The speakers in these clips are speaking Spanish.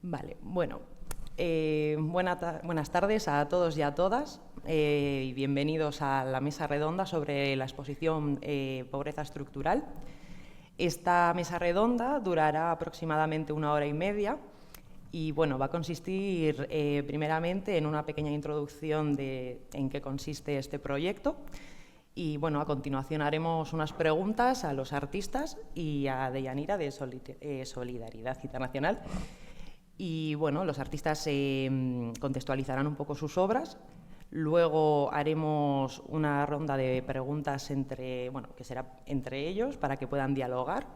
Vale, bueno, buenas tardes a todos y a todas y bienvenidos a la mesa redonda sobre la exposición Pobreza Estructural. Esta mesa redonda durará aproximadamente 1 hora y media y bueno, va a consistir primeramente en una pequeña introducción de en qué consiste este proyecto y bueno, a continuación haremos unas preguntas a los artistas y a Deyanira de Solidaridad Internacional. Y bueno, los artistas contextualizarán un poco sus obras. Luego haremos una ronda de preguntas que será entre ellos para que puedan dialogar.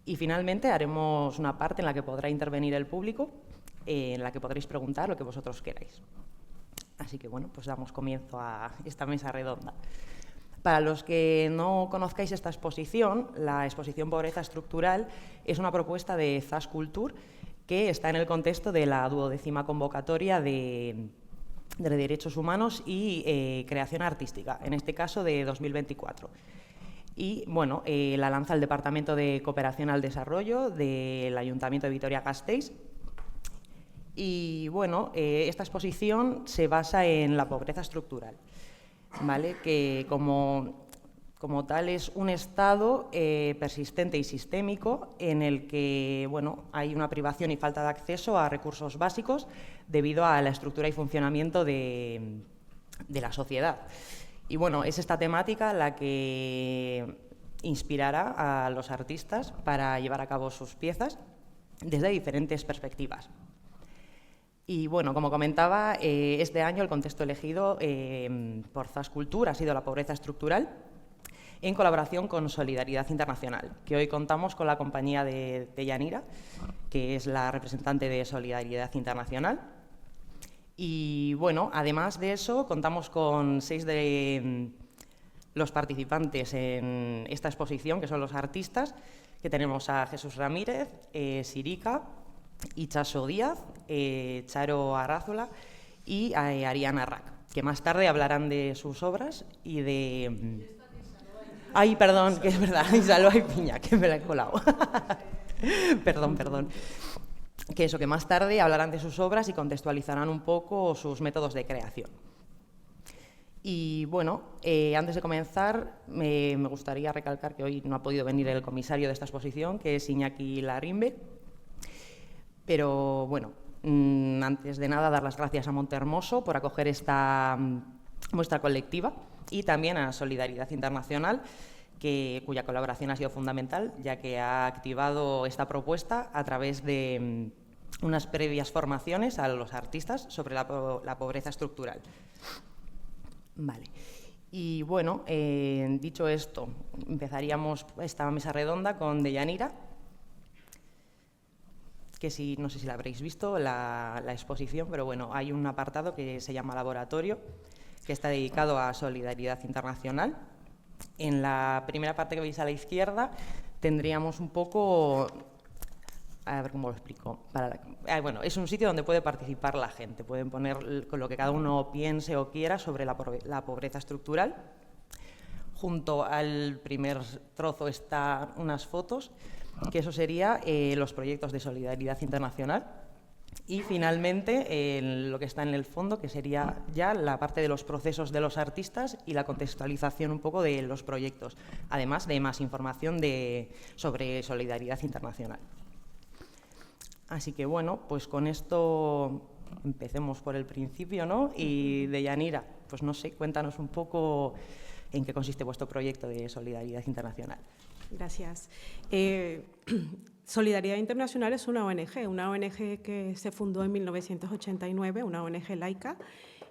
Y finalmente haremos una parte en la que podrá intervenir el público, en la que podréis preguntar lo que vosotros queráis. Así que bueno, pues damos comienzo a esta mesa redonda. Para los que no conozcáis esta exposición, la exposición Pobreza Estructural es una propuesta de ZAS Culture que está en el contexto de la 12ª convocatoria de Derechos Humanos y Creación Artística, en este caso de 2024. Y bueno, la lanza el Departamento de Cooperación al Desarrollo del Ayuntamiento de Vitoria-Gasteiz. Y bueno, esta exposición se basa en la pobreza estructural, ¿vale? Que como tal es un estado persistente y sistémico en el que bueno, hay una privación y falta de acceso a recursos básicos debido a la estructura y funcionamiento de la sociedad. Y bueno, es esta temática la que inspirará a los artistas para llevar a cabo sus piezas desde diferentes perspectivas. Y bueno, como comentaba, este año el contexto elegido por ZAS Culture ha sido la pobreza estructural, en colaboración con Solidaridad Internacional, que hoy contamos con la compañía de Deyanira, que es la representante de Solidaridad Internacional. Y bueno, además de eso, contamos con 6 de los participantes en esta exposición, que son los artistas, que tenemos a Jesús Ramírez, Sirica, Itxaso Díaz, Charo Arrázola y a Ariana Rack, que más tarde hablarán de sus obras y de... Ay, perdón, que es verdad, Isaloa y Piña, que me la he colado. Perdón. Que más tarde hablarán de sus obras y contextualizarán un poco sus métodos de creación. Y bueno, antes de comenzar, me gustaría recalcar que hoy no ha podido venir el comisario de esta exposición, que es Iñaki Larrimbe. Pero bueno, antes de nada, dar las gracias a Montehermoso por acoger esta muestra colectiva y también a Solidaridad Internacional, cuya colaboración ha sido fundamental, ya que ha activado esta propuesta a través de unas previas formaciones a los artistas sobre la pobreza estructural. Vale. Y bueno, dicho esto, empezaríamos esta mesa redonda con Deyanira, que no sé si la habréis visto, la exposición, pero bueno, hay un apartado que se llama Laboratorio, que está dedicado a Solidaridad Internacional. En la primera parte que veis a la izquierda tendríamos un poco... A ver cómo lo explico. Bueno, es un sitio donde puede participar la gente, pueden poner lo que cada uno piense o quiera sobre la pobreza estructural. Junto al primer trozo están unas fotos, que eso sería los proyectos de Solidaridad Internacional. Y finalmente lo que está en el fondo, que sería ya la parte de los procesos de los artistas y la contextualización un poco de los proyectos, además de más información sobre Solidaridad Internacional. Así que bueno, pues con esto empecemos por el principio, ¿no? Y Deyanira, pues no sé, cuéntanos un poco en qué consiste vuestro proyecto de Solidaridad Internacional. Gracias. Solidaridad Internacional es una ONG que se fundó en 1989, una ONG laica,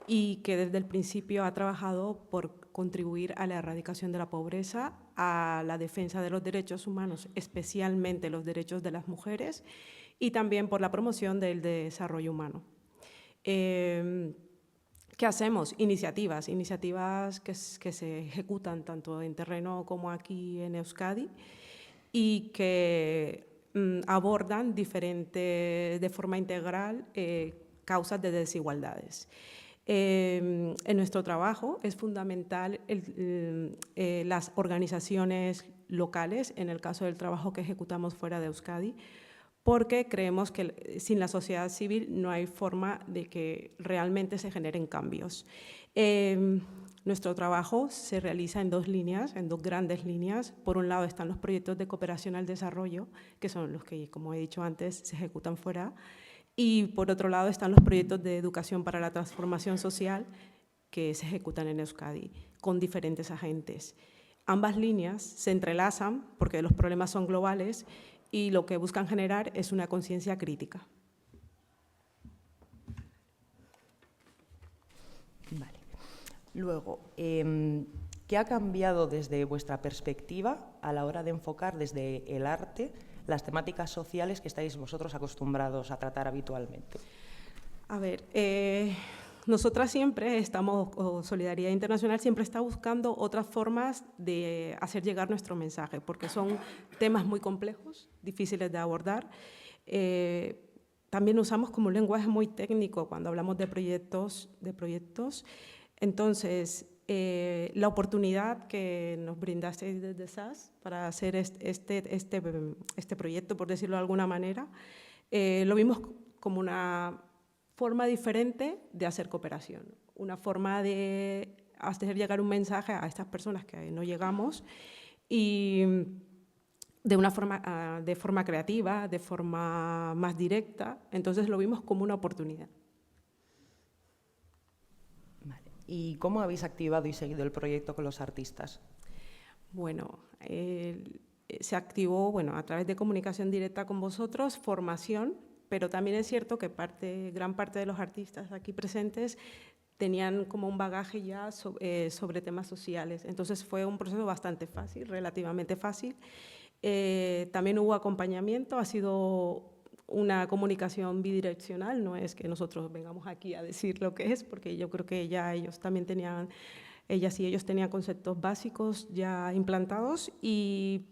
y que desde el principio ha trabajado por contribuir a la erradicación de la pobreza, a la defensa de los derechos humanos, especialmente los derechos de las mujeres, y también por la promoción del desarrollo humano. ¿Qué hacemos? Iniciativas que se ejecutan tanto en terreno como aquí en Euskadi y que abordan de forma integral causas de desigualdades. En nuestro trabajo es fundamental las organizaciones locales, en el caso del trabajo que ejecutamos fuera de Euskadi, porque creemos que sin la sociedad civil no hay forma de que realmente se generen cambios. Nuestro trabajo se realiza en dos líneas, en dos grandes líneas. Por un lado están los proyectos de cooperación al desarrollo, que son los que, como he dicho antes, se ejecutan fuera. Y por otro lado están los proyectos de educación para la transformación social, que se ejecutan en Euskadi, con diferentes agentes. Ambas líneas se entrelazan porque los problemas son globales y lo que buscan generar es una conciencia crítica. Vale. Luego, ¿qué ha cambiado desde vuestra perspectiva a la hora de enfocar desde el arte las temáticas sociales que estáis vosotros acostumbrados a tratar habitualmente? A ver, nosotras siempre estamos, o Solidaridad Internacional siempre está buscando otras formas de hacer llegar nuestro mensaje, porque son temas muy complejos, difíciles de abordar. También usamos como un lenguaje muy técnico cuando hablamos de proyectos. Entonces, la oportunidad que nos brindasteis desde SAS para hacer este proyecto, por decirlo de alguna manera, lo vimos como una forma diferente de hacer cooperación, una forma de hacer llegar un mensaje a estas personas que no llegamos y de forma creativa, de forma más directa. Entonces lo vimos como una oportunidad. Vale. ¿Y cómo habéis activado y seguido el proyecto con los artistas? Bueno, se activó a través de comunicación directa con vosotros, formación, pero también es cierto que gran parte de los artistas aquí presentes tenían como un bagaje ya sobre temas sociales. Entonces fue un proceso bastante fácil, relativamente fácil. También hubo acompañamiento, ha sido una comunicación bidireccional, no es que nosotros vengamos aquí a decir lo que es, porque yo creo que ya ellos tenían conceptos básicos ya implantados y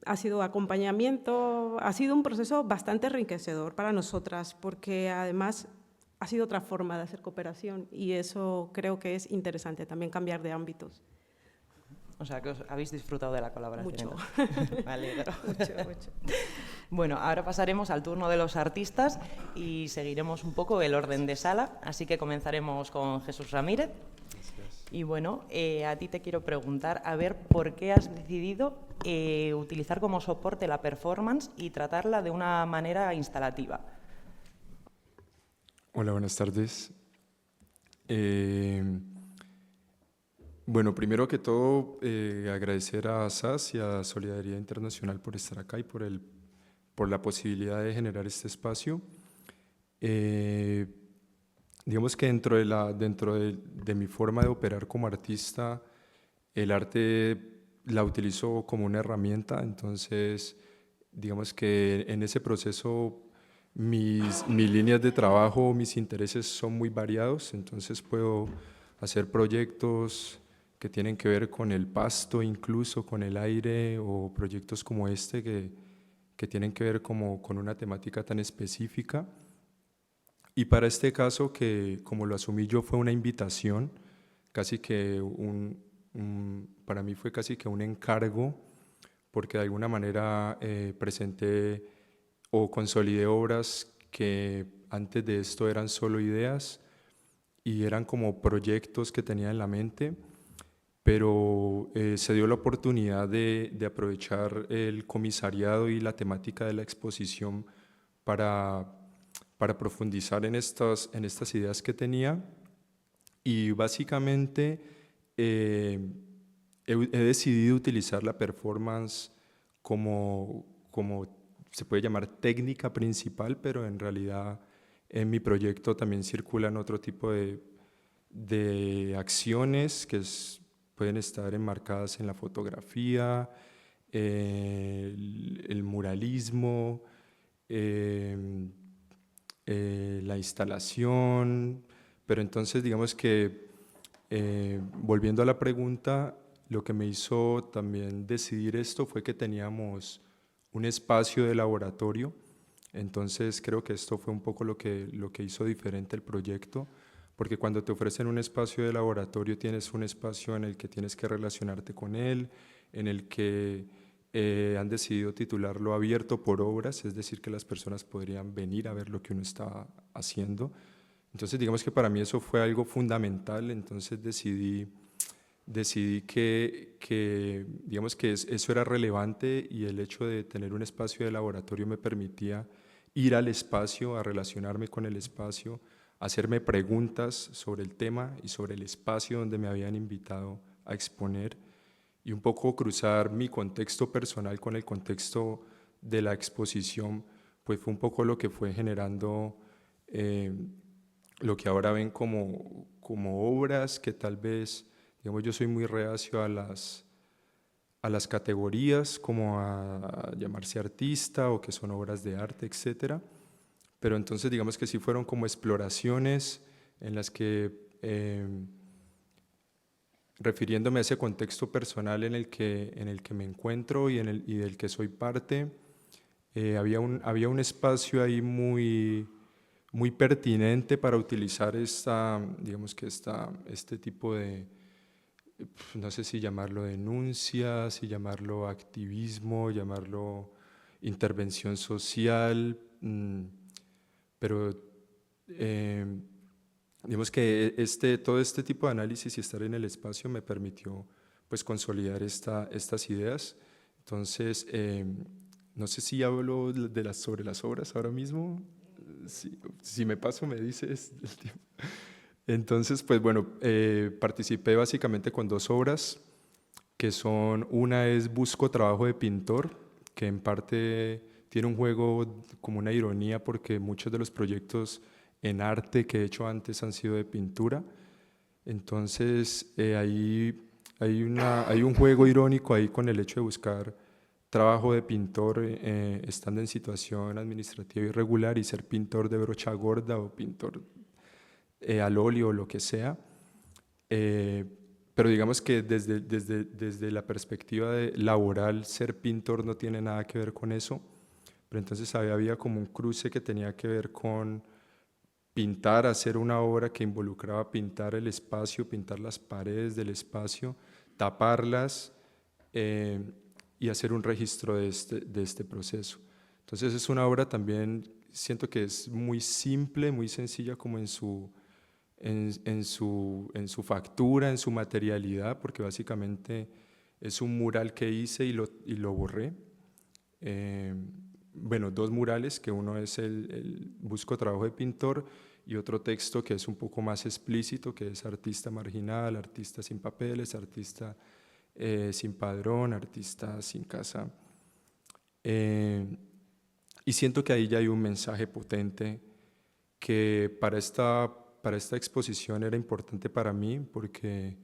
ha sido acompañamiento, ha sido un proceso bastante enriquecedor para nosotras, porque además ha sido otra forma de hacer cooperación y eso creo que es interesante, también cambiar de ámbitos. O sea, que os habéis disfrutado de la colaboración. Mucho. Me alegro. Mucho. Bueno, ahora pasaremos al turno de los artistas y seguiremos un poco el orden de sala, así que comenzaremos con Jesús Ramírez. Gracias. Y bueno, a ti te quiero preguntar, a ver, ¿por qué has decidido utilizar como soporte la performance y tratarla de una manera instalativa? Hola, buenas tardes. Bueno, primero que todo, agradecer a SAS y a Solidaridad Internacional por estar acá y por la posibilidad de generar este espacio. Digamos que dentro de mi forma de operar como artista, el arte la utilizo como una herramienta, entonces digamos que en ese proceso mis líneas de trabajo, mis intereses son muy variados, entonces puedo hacer proyectos que tienen que ver con el pasto, incluso con el aire, o proyectos como este que tienen que ver con una temática tan específica. Y para este caso, que como lo asumí yo, fue una invitación, casi que para mí fue casi que un encargo, porque de alguna manera presenté o consolidé obras que antes de esto eran solo ideas y eran como proyectos que tenía en la mente, pero se dio la oportunidad de aprovechar el comisariado y la temática de la exposición para profundizar en estas ideas que tenía, y básicamente he decidido utilizar la performance como se puede llamar técnica principal, pero en realidad en mi proyecto también circulan otro tipo de acciones que pueden estar enmarcadas en la fotografía, el muralismo, la instalación, pero entonces digamos que volviendo a la pregunta, lo que me hizo también decidir esto fue que teníamos un espacio de laboratorio, entonces creo que esto fue un poco lo que hizo diferente el proyecto, porque cuando te ofrecen un espacio de laboratorio tienes un espacio en el que tienes que relacionarte con él, en el que han decidido titularlo Abierto por Obras, es decir, que las personas podrían venir a ver lo que uno está haciendo. Entonces, digamos que para mí eso fue algo fundamental, entonces decidí digamos que eso era relevante, y el hecho de tener un espacio de laboratorio me permitía ir al espacio, a relacionarme con el espacio, hacerme preguntas sobre el tema y sobre el espacio donde me habían invitado a exponer, y un poco cruzar mi contexto personal con el contexto de la exposición, pues fue un poco lo que fue generando lo que ahora ven como obras que tal vez, digamos, yo soy muy reacio a las categorías, como a llamarse artista o que son obras de arte, etcétera. Pero entonces digamos que sí fueron como exploraciones en las que, refiriéndome a ese contexto personal en el que me encuentro y del que soy parte, había un espacio ahí muy pertinente para utilizar digamos que este tipo de, no sé si llamarlo denuncia, si llamarlo activismo, llamarlo intervención social, pero digamos que todo este tipo de análisis y estar en el espacio me permitió pues consolidar estas ideas. Entonces, no sé si hablo sobre las obras ahora mismo. Si me paso me dices el tiempo. Entonces, pues bueno, participé básicamente con 2 obras, que son, una es Busco Trabajo de Pintor, que en parte tiene un juego como una ironía, porque muchos de los proyectos en arte que he hecho antes han sido de pintura. Entonces, hay un juego irónico ahí con el hecho de buscar trabajo de pintor estando en situación administrativa irregular, y ser pintor de brocha gorda o pintor al óleo o lo que sea. Pero digamos que desde la perspectiva laboral, ser pintor no tiene nada que ver con eso. Pero entonces había como un cruce que tenía que ver con pintar, hacer una obra que involucraba pintar el espacio, pintar las paredes del espacio, taparlas, y hacer un registro de este proceso. Entonces es una obra también, siento que es muy simple, muy sencilla como en su factura, en su materialidad, porque básicamente es un mural que hice y lo borré. Bueno, 2 murales, que uno es el Busco Trabajo de Pintor, y otro texto que es un poco más explícito, que es artista marginal, artista sin papeles, artista sin padrón, artista sin casa. Y siento que ahí ya hay un mensaje potente que para esta exposición era importante para mí, porque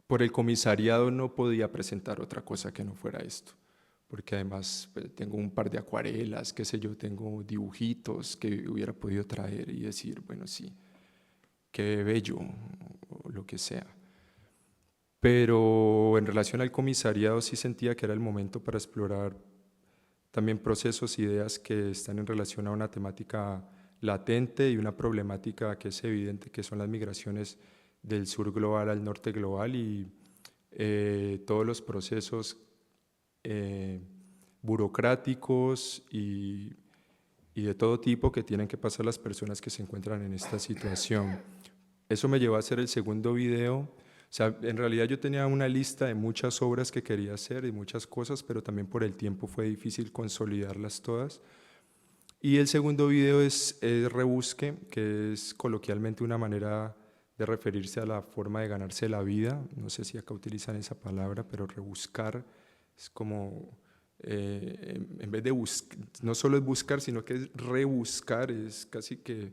por el comisariado no podía presentar otra cosa que no fuera esto, porque además pues, tengo un par de acuarelas, qué sé yo, tengo dibujitos que hubiera podido traer y decir, bueno, sí, qué bello, o lo que sea. Pero en relación al comisariado sí sentía que era el momento para explorar también procesos, ideas que están en relación a una temática latente y una problemática que es evidente, que son las migraciones del sur global al norte global, y todos los procesos burocráticos y de todo tipo que tienen que pasar las personas que se encuentran en esta situación. Eso me llevó a hacer el segundo video. O sea, en realidad yo tenía una lista de muchas obras que quería hacer y muchas cosas, pero también por el tiempo fue difícil consolidarlas todas. Y el segundo video es rebusque, que es coloquialmente una manera de referirse a la forma de ganarse la vida. No sé si acá utilizan esa palabra, pero rebuscar es como, en vez de buscar, no solo es buscar, sino que es rebuscar, es casi que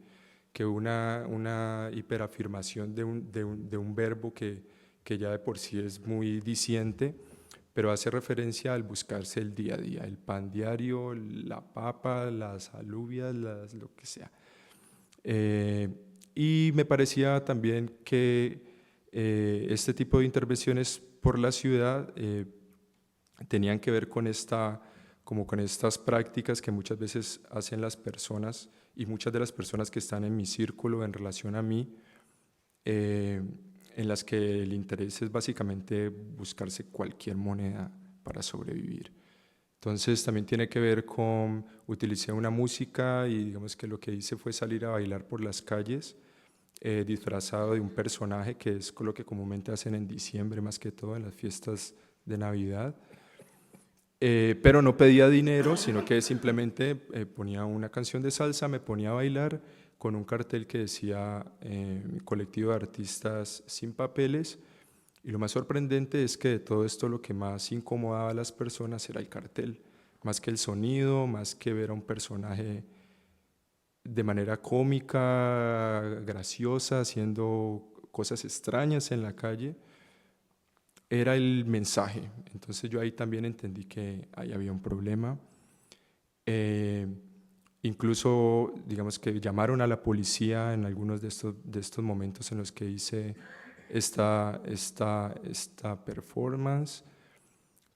una hiperafirmación de un verbo que ya de por sí es muy diciente, pero hace referencia al buscarse el día a día, el pan diario, la papa, las alubias, lo que sea. Y me parecía también que este tipo de intervenciones por la ciudad tenían que ver con estas prácticas que muchas veces hacen las personas, y muchas de las personas que están en mi círculo en relación a mí, en las que el interés es básicamente buscarse cualquier moneda para sobrevivir. Entonces también tiene que ver con, utilicé una música y digamos que lo que hice fue salir a bailar por las calles disfrazado de un personaje, que es lo que comúnmente hacen en diciembre, más que todo en las fiestas de Navidad. Pero no pedía dinero, sino que simplemente ponía una canción de salsa, me ponía a bailar con un cartel que decía colectivo de artistas sin papeles. Y lo más sorprendente es que de todo esto lo que más incomodaba a las personas era el cartel, más que el sonido, más que ver a un personaje de manera cómica, graciosa, haciendo cosas extrañas en la calle, era el mensaje. Entonces yo ahí también entendí que ahí había un problema. Incluso, digamos que llamaron a la policía en algunos de estos momentos en los que hice esta performance.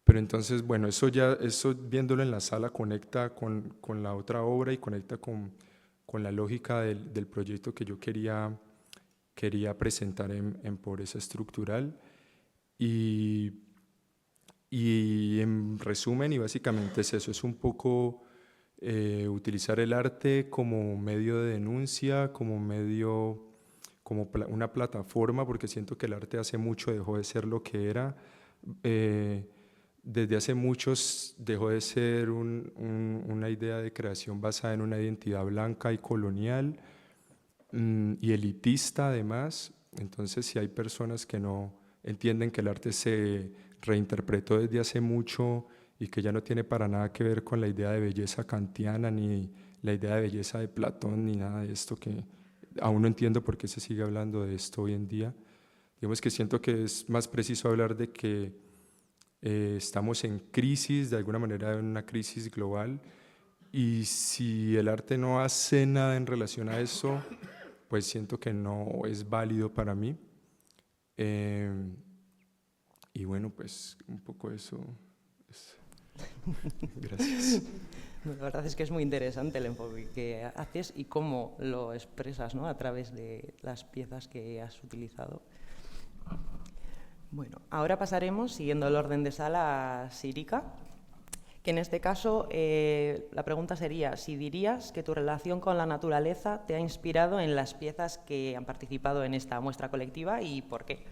Pero entonces, bueno, eso viéndolo en la sala conecta con la otra obra y conecta con la lógica del proyecto que yo quería presentar en Pobreza Estructural. Y en resumen, y básicamente es eso, es un poco utilizar el arte como medio de denuncia, como una plataforma, porque siento que el arte hace mucho dejó de ser lo que era. Desde hace muchos dejó de ser una idea de creación basada en una identidad blanca y colonial y elitista además. Entonces, si hay personas que no entienden que el arte se reinterpretó desde hace mucho y que ya no tiene para nada que ver con la idea de belleza kantiana ni la idea de belleza de Platón ni nada de esto, que aún no entiendo por qué se sigue hablando de esto hoy en día. Digamos que siento que es más preciso hablar de que estamos en crisis, de alguna manera en una crisis global, y si el arte no hace nada en relación a eso, pues siento que no es válido para mí. Y bueno, pues un poco eso. Gracias. La verdad es que es muy interesante el enfoque que haces y cómo lo expresas, ¿no?, a través de las piezas que has utilizado. Bueno, ahora pasaremos, siguiendo el orden de sala, a Sirica, que en este caso la pregunta sería si dirías que tu relación con la naturaleza te ha inspirado en las piezas que han participado en esta muestra colectiva y por qué.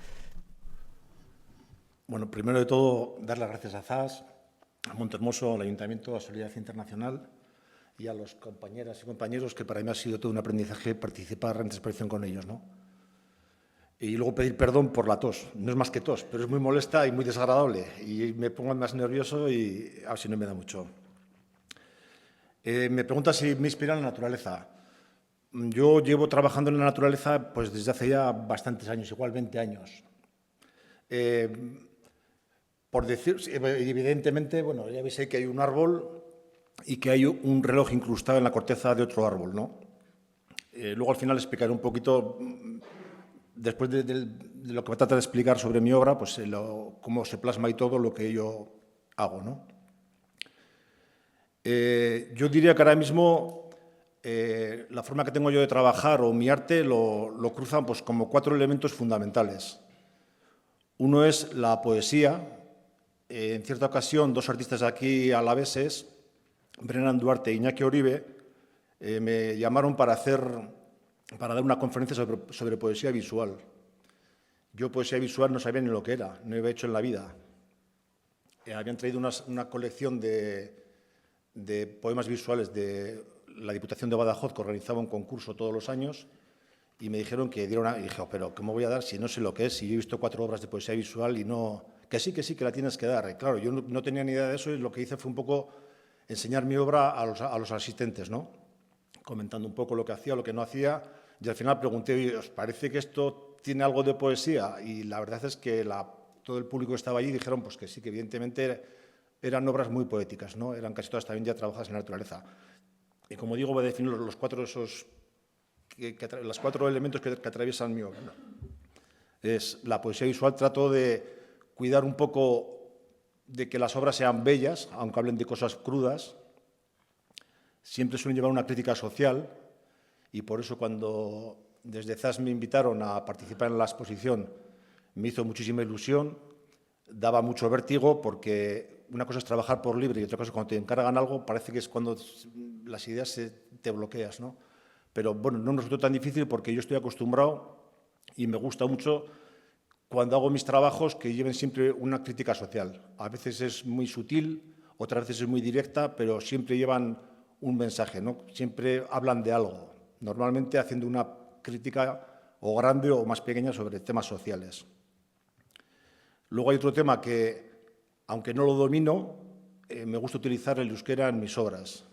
Bueno, primero de todo, dar las gracias a ZAS, a Montehermoso, al Ayuntamiento, a Solidaridad Internacional y a los compañeras y compañeros, que para mí ha sido todo un aprendizaje participar en esta exposición con ellos, ¿no? Y luego pedir perdón por la tos. No es más que tos, pero es muy molesta y muy desagradable. Y me pongo más nervioso y a ver si no me da mucho. Me pregunta si me inspira la naturaleza. Yo llevo trabajando en la naturaleza pues, desde hace ya bastantes años, igual 20 años. Por decir, evidentemente, bueno, ya veis que hay un árbol y que hay un reloj incrustado en la corteza de otro árbol, ¿no? Luego al final explicaré un poquito, después de lo que me trata de explicar sobre mi obra, pues cómo se plasma y todo lo que yo hago, ¿no? Yo diría que ahora mismo la forma que tengo yo de trabajar o mi arte lo cruzan pues, como 4 elementos fundamentales. Uno es la poesía. En cierta ocasión, 2 artistas aquí alaveses, Brennan Duarte e Iñaki Oribe, me llamaron para dar una conferencia sobre poesía visual. Yo poesía visual no sabía ni lo que era, no había hecho en la vida. Habían traído una colección de poemas visuales de la Diputación de Badajoz, que organizaba un concurso todos los años, y me dijeron que dieron y dije, pero ¿cómo voy a dar si no sé lo que es? Si yo he visto 4 obras de poesía visual y no... Que sí, que la tienes que dar. Y claro, yo no tenía ni idea de eso y lo que hice fue un poco enseñar mi obra a los asistentes, ¿no? Comentando un poco lo que hacía, lo que no hacía, y al final pregunté, ¿os parece que esto tiene algo de poesía? Y la verdad es que todo el público que estaba allí dijeron pues que sí, que evidentemente eran obras muy poéticas, ¿no? Eran casi todas también ya trabajadas en la naturaleza. Y como digo, voy a definir los 4 elementos que atraviesan mi obra, ¿no? Es la poesía visual. Trato de cuidar un poco de que las obras sean bellas, aunque hablen de cosas crudas. Siempre suelen llevar una crítica social y por eso cuando desde ZAS me invitaron a participar en la exposición, me hizo muchísima ilusión, daba mucho vértigo porque una cosa es trabajar por libre y otra cosa es cuando te encargan algo, parece que es cuando las ideas te bloqueas, ¿no? Pero bueno, no me resultó tan difícil porque yo estoy acostumbrado y me gusta mucho cuando hago mis trabajos que lleven siempre una crítica social. A veces es muy sutil, otras veces es muy directa, pero siempre llevan un mensaje, ¿no? Siempre hablan de algo, normalmente haciendo una crítica o grande o más pequeña sobre temas sociales. Luego hay otro tema que, aunque no lo domino, me gusta utilizar el euskera en mis obras.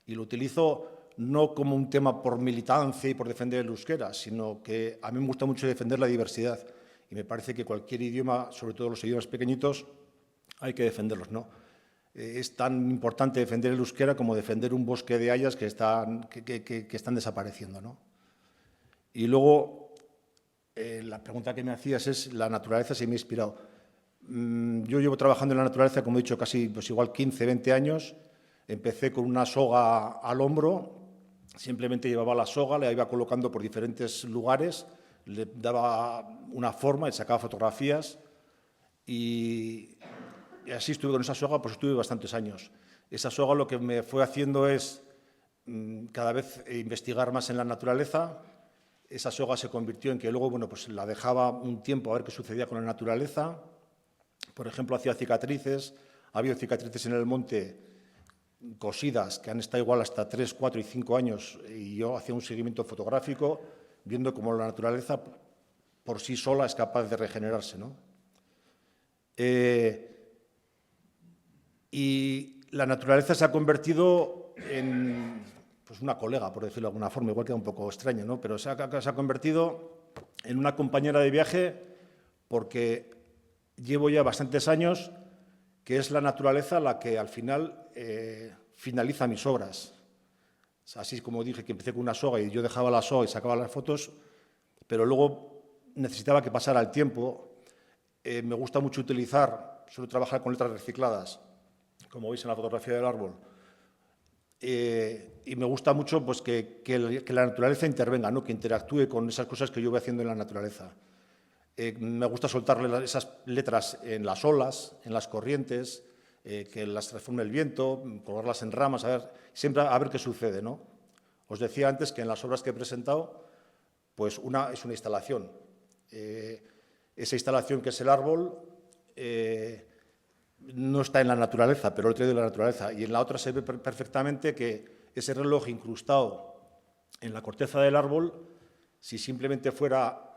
Y lo utilizo no como un tema por militancia y por defender el euskera, sino que a mí me gusta mucho defender la diversidad. Y me parece que cualquier idioma, sobre todo los idiomas pequeñitos, hay que defenderlos, ¿no? Es tan importante defender el euskera como defender un bosque de hayas que están desapareciendo, ¿no? Y luego, la pregunta que me hacías es, ¿la naturaleza si me ha inspirado? Yo llevo trabajando en la naturaleza, como he dicho, casi pues igual 15, 20 años. Empecé con una soga al hombro, simplemente llevaba la soga, la iba colocando por diferentes lugares, le daba una forma y sacaba fotografías. Y así estuve con esa soga, pues estuve bastantes años. Esa soga lo que me fue haciendo es cada vez investigar más en la naturaleza. Esa soga se convirtió en que luego, bueno, pues la dejaba un tiempo a ver qué sucedía con la naturaleza. Por ejemplo, hacía cicatrices. Ha habido cicatrices en el monte cosidas que han estado igual hasta 3, 4 y 5 años y yo hacía un seguimiento fotográfico viendo cómo la naturaleza por sí sola es capaz de regenerarse, ¿no? Y la naturaleza se ha convertido en pues una colega, por decirlo de alguna forma, igual queda un poco extraño, ¿no? Pero se ha convertido en una compañera de viaje porque llevo ya bastantes años que es la naturaleza la que al final finaliza mis obras. Así como dije que empecé con una soga y yo dejaba la soga y sacaba las fotos, pero luego necesitaba que pasara el tiempo. Me gusta mucho suelo trabajar con letras recicladas, como veis en la fotografía del árbol. Y me gusta mucho pues, que la naturaleza intervenga, ¿no? Que interactúe con esas cosas que yo voy haciendo en la naturaleza. Me gusta soltarle esas letras en las olas, en las corrientes, que las transforme el viento, colgarlas en ramas, siempre a ver qué sucede, ¿no? Os decía antes que en las obras que he presentado, pues una es una instalación. Esa instalación que es el árbol no está en la naturaleza, pero lo he traído de la naturaleza. Y en la otra se ve perfectamente que ese reloj incrustado en la corteza del árbol, si simplemente fuera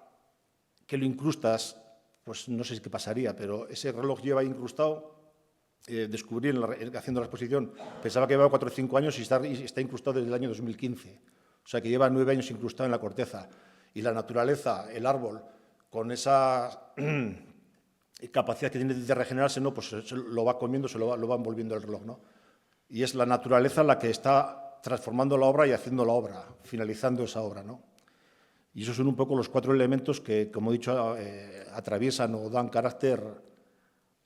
que lo incrustas, pues no sé qué pasaría, pero ese reloj lleva incrustado. Descubrí haciendo la exposición, pensaba que llevaba 4 o 5 años y está incrustado desde el año 2015. O sea, que lleva 9 años incrustado en la corteza. Y la naturaleza, el árbol, con esa capacidad que tiene de regenerarse, ¿no? Pues lo va comiendo, lo va envolviendo el reloj, ¿no? Y es la naturaleza la que está transformando la obra y haciendo la obra, finalizando esa obra, ¿no? Y esos son un poco los 4 elementos que, como he dicho, atraviesan o dan carácter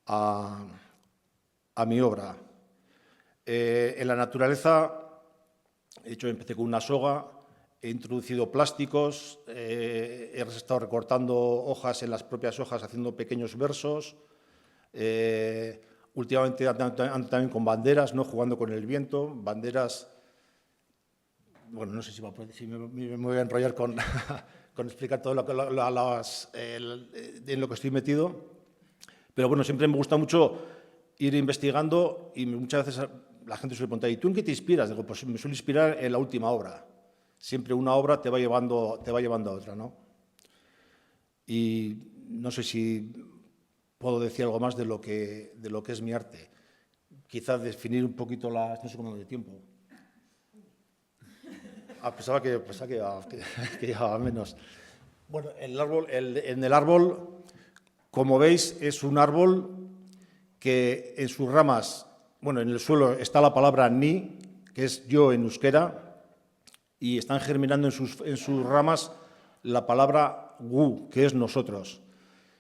a mi obra. En la naturaleza, de hecho, empecé con una soga, he introducido plásticos, he estado recortando hojas en las propias hojas, haciendo pequeños versos. Últimamente ando también con banderas, ¿no? Jugando con el viento, banderas. Bueno, no sé si me voy a enrollar con explicar todo en lo que estoy metido, pero bueno, siempre me gusta mucho ir investigando y muchas veces la gente suele preguntar, ¿y tú en qué te inspiras? Digo, pues me suelo inspirar en la última obra. Siempre una obra te va llevando a otra, ¿no? Y no sé si puedo decir algo más de lo que es mi arte. Quizás definir un poquito no sé cómo de tiempo. Pensaba que llevaba menos. Bueno, en el árbol, como veis, es un árbol que en sus ramas, bueno, en el suelo está la palabra ni, que es yo en euskera, y están germinando en sus ramas la palabra gu, que es nosotros.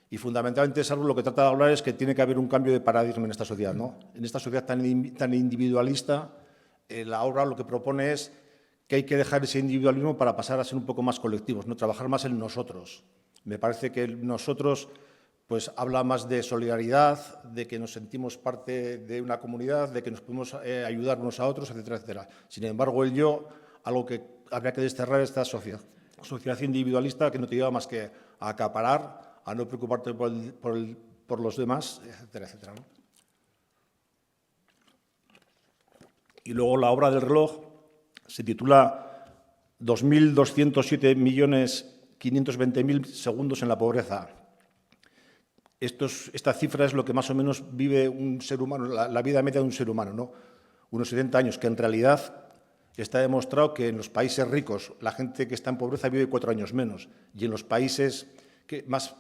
Y fundamentalmente ese árbol lo que trata de hablar es que tiene que haber un cambio de paradigma en esta sociedad, ¿no? En esta sociedad tan individualista, la obra lo que propone es que hay que dejar ese individualismo para pasar a ser un poco más colectivos, ¿no? Trabajar más en nosotros. Me parece que nosotros pues habla más de solidaridad, de que nos sentimos parte de una comunidad, de que nos podemos ayudar unos a otros, etcétera, etcétera. Sin embargo, el yo, algo que habría que desterrar, esta sociedad individualista que no te lleva más que a acaparar, a no preocuparte por los demás, etcétera, etcétera, ¿no? Y luego la obra del reloj se titula 2.207.520.000 segundos en la pobreza. Esta cifra es lo que más o menos vive un ser humano, la vida media de un ser humano, ¿no? Unos 70 años, que en realidad está demostrado que en los países ricos la gente que está en pobreza vive 4 años menos, y en los países más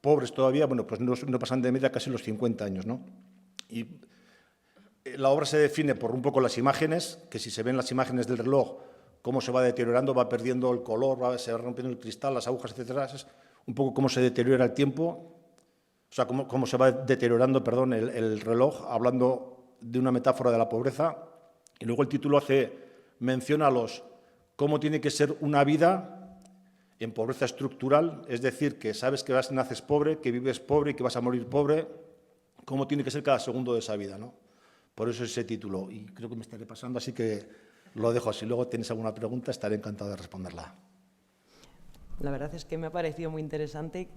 pobres todavía, bueno, pues no pasan de media casi los 50 años, ¿no? Y la obra se define por un poco las imágenes, que si se ven las imágenes del reloj, cómo se va deteriorando, va perdiendo el color, se va rompiendo el cristal, las agujas, etcétera. Es un poco cómo se deteriora el tiempo, o sea, cómo se va deteriorando, perdón, el reloj, hablando de una metáfora de la pobreza. Y luego el título hace mención a cómo tiene que ser una vida en pobreza estructural, es decir, que sabes que naces pobre, que vives pobre y que vas a morir pobre, cómo tiene que ser cada segundo de esa vida, ¿no? Por eso ese título. Y creo que me estaré pasando, así que lo dejo. Si luego tienes alguna pregunta, estaré encantado de responderla. La verdad es que me ha parecido muy interesante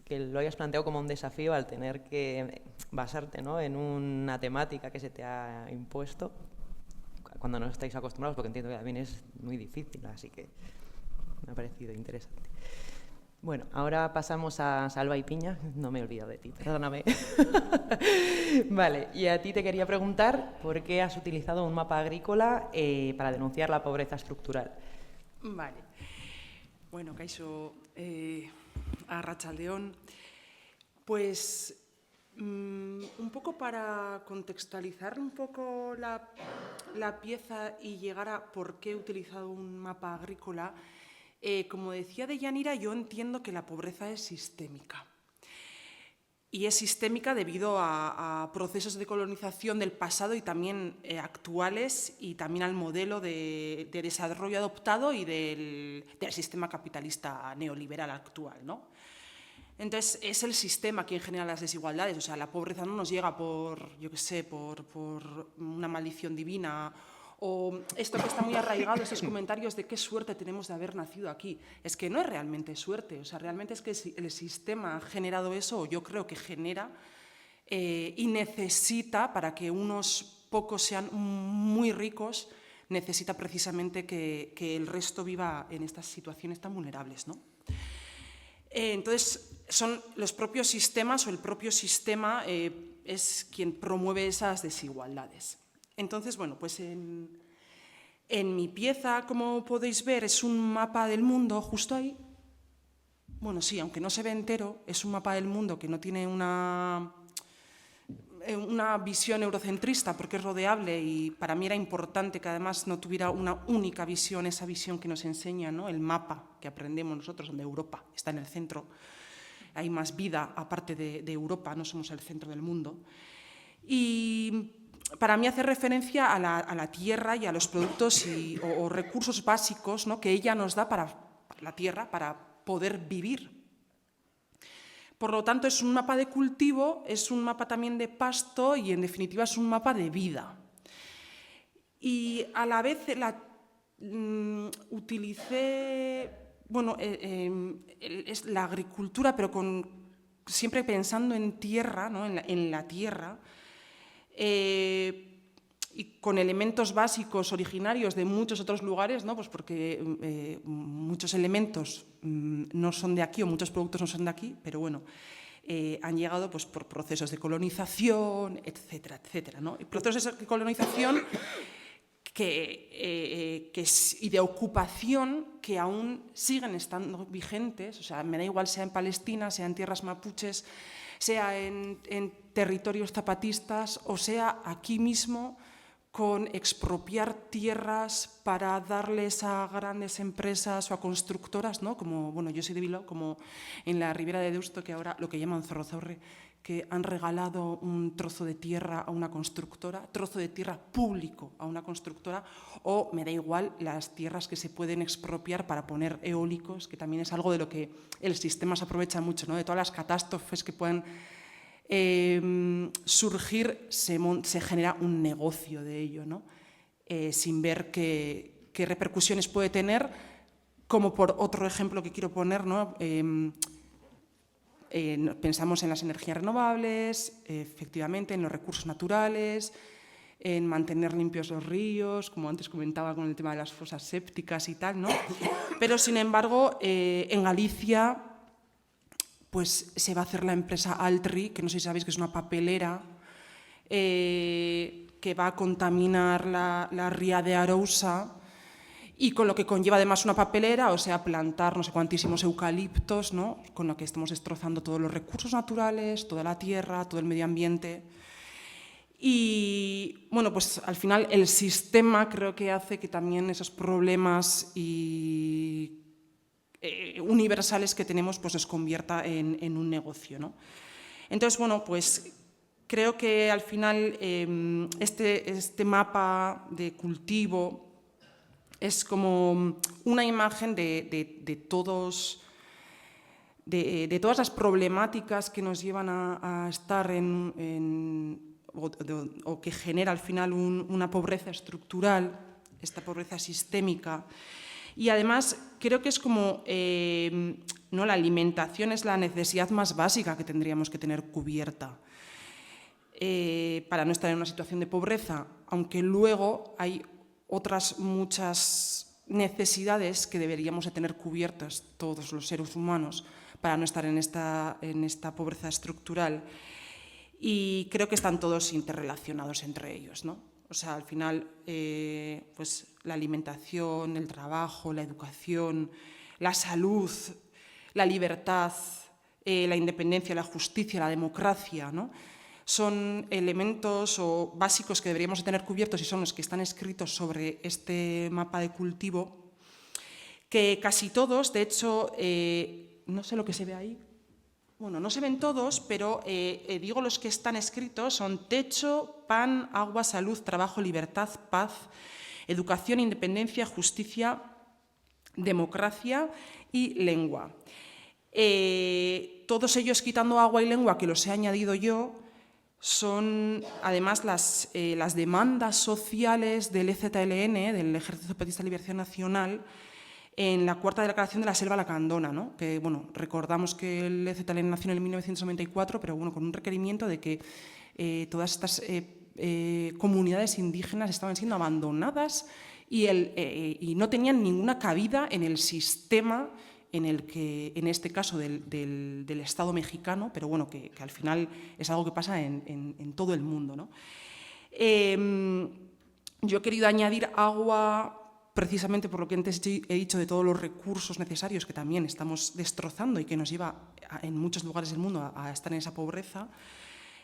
que lo hayas planteado como un desafío al tener que basarte, ¿no?, en una temática que se te ha impuesto cuando no estáis acostumbrados, porque entiendo que también es muy difícil, así que me ha parecido interesante. Bueno, ahora pasamos a Salva y Piña. No me he olvidado de ti, perdóname. Vale, y a ti te quería preguntar por qué has utilizado un mapa agrícola para denunciar la pobreza estructural. Vale. Bueno, kaixo, arratsaldeon. Pues un poco para contextualizar un poco la pieza y llegar a por qué he utilizado un mapa agrícola. Como decía Deyanira, yo entiendo que la pobreza es sistémica. Y es sistémica debido a procesos de colonización del pasado y también actuales, y también al modelo de desarrollo adoptado y del sistema capitalista neoliberal actual, ¿no? Entonces, es el sistema quien genera las desigualdades. O sea, la pobreza no nos llega por, yo qué sé, por una maldición divina, o esto que está muy arraigado, estos comentarios de qué suerte tenemos de haber nacido aquí. Es que no es realmente suerte, o sea, realmente es que el sistema ha generado eso, o yo creo que genera, y necesita, para que unos pocos sean muy ricos, necesita precisamente que el resto viva en estas situaciones tan vulnerables, ¿no? Entonces, son los propios sistemas, o el propio sistema es quien promueve esas desigualdades. Entonces, bueno, pues en mi pieza, como podéis ver, es un mapa del mundo, justo ahí. Bueno, sí, aunque no se ve entero, es un mapa del mundo que no tiene una visión eurocentrista, porque es rodeable, y para mí era importante que además no tuviera una única visión, esa visión que nos enseña, ¿no?, el mapa que aprendemos nosotros, donde Europa está en el centro. Hay más vida aparte de Europa, no somos el centro del mundo. Y para mí hace referencia a la tierra y a los productos o recursos básicos, ¿no?, que ella nos da para la tierra, para poder vivir. Por lo tanto, es un mapa de cultivo, es un mapa también de pasto y, en definitiva, es un mapa de vida. Y a la vez utilicé, bueno, es la agricultura, pero siempre pensando en tierra, ¿no?, en la tierra, y con elementos básicos originarios de muchos otros lugares, ¿no?, pues porque muchos elementos no son de aquí, o muchos productos no son de aquí, pero bueno, han llegado pues por procesos de colonización, etcétera, etcétera, ¿no? Y procesos de colonización y de ocupación que aún siguen estando vigentes. O sea, me da igual sea en Palestina, sea en tierras mapuches, sea en territorios zapatistas, o sea aquí mismo, con expropiar tierras para darles a grandes empresas o a constructoras, ¿no?, como, bueno, yo soy de Bilbao, como en la Ribera de Deusto, que ahora lo que llaman Zorrozaurre, que han regalado un trozo de tierra a una constructora, trozo de tierra público a una constructora, o me da igual las tierras que se pueden expropiar para poner eólicos, que también es algo de lo que el sistema se aprovecha mucho, ¿no? De todas las catástrofes que pueden surgir, se genera un negocio de ello, ¿no? Sin ver qué repercusiones puede tener, como por otro ejemplo que quiero poner, ¿no? Pensamos en las energías renovables, efectivamente, en los recursos naturales, en mantener limpios los ríos, como antes comentaba con el tema de las fosas sépticas y tal, ¿no? Pero, sin embargo, en Galicia pues, se va a hacer la empresa Altri, que no sé si sabéis que es una papelera, que va a contaminar la ría de Arousa, y con lo que conlleva además una papelera, o sea, plantar no sé cuantísimos eucaliptos, ¿no? Con lo que estamos destrozando todos los recursos naturales, toda la tierra, todo el medio ambiente. Y, bueno, pues al final el sistema creo que hace que también esos problemas universales que tenemos pues los convierta en un negocio, ¿no? Entonces, bueno, pues creo que al final este mapa de cultivo es como una imagen de todas las problemáticas que nos llevan a estar o que genera al final una pobreza estructural, esta pobreza sistémica. Y además creo que es como, ¿no? La alimentación es la necesidad más básica que tendríamos que tener cubierta para no estar en una situación de pobreza, aunque luego hay otras muchas necesidades que deberíamos de tener cubiertas todos los seres humanos para no estar en esta pobreza estructural. Y creo que están todos interrelacionados entre ellos, ¿no? O sea, al final, pues la alimentación, el trabajo, la educación, la salud, la libertad, la independencia, la justicia, la democracia, ¿no? Son elementos básicos que deberíamos tener cubiertos y son los que están escritos sobre este mapa de cultivo, que casi todos, de hecho, no sé lo que se ve ahí, bueno, no se ven todos, pero digo los que están escritos son techo, pan, agua, salud, trabajo, libertad, paz, educación, independencia, justicia, democracia y lengua. Todos ellos, quitando agua y lengua, que los he añadido yo, son además las demandas sociales del EZLN, del Ejército Zapatista de Liberación Nacional, en la cuarta declaración de la Selva Lacandona, ¿no? Que, bueno, recordamos que el EZLN nació en el 1994, pero bueno, con un requerimiento de que todas estas comunidades indígenas estaban siendo abandonadas y no tenían ninguna cabida en el sistema en el que, en este caso del Estado mexicano, pero bueno, que al final es algo que pasa en todo el mundo, ¿no? Yo he querido añadir agua precisamente por lo que antes he dicho de todos los recursos necesarios que también estamos destrozando y que nos lleva en muchos lugares del mundo a estar en esa pobreza.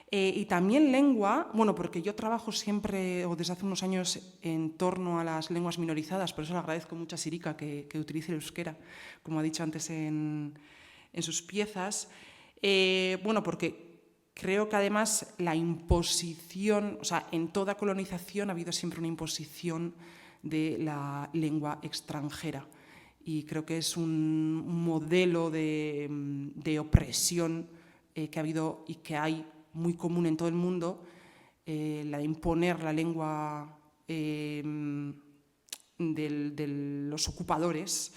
Y también lengua, bueno, porque yo trabajo siempre, o desde hace unos años, en torno a las lenguas minorizadas, por eso le agradezco mucho a Sirica que utilice el euskera, como ha dicho antes en sus piezas. Bueno, porque creo que además la imposición, o sea, en toda colonización ha habido siempre una imposición de la lengua extranjera. Y creo que es un modelo de opresión que ha habido y que hay muy común en todo el mundo, la de imponer la lengua de los ocupadores.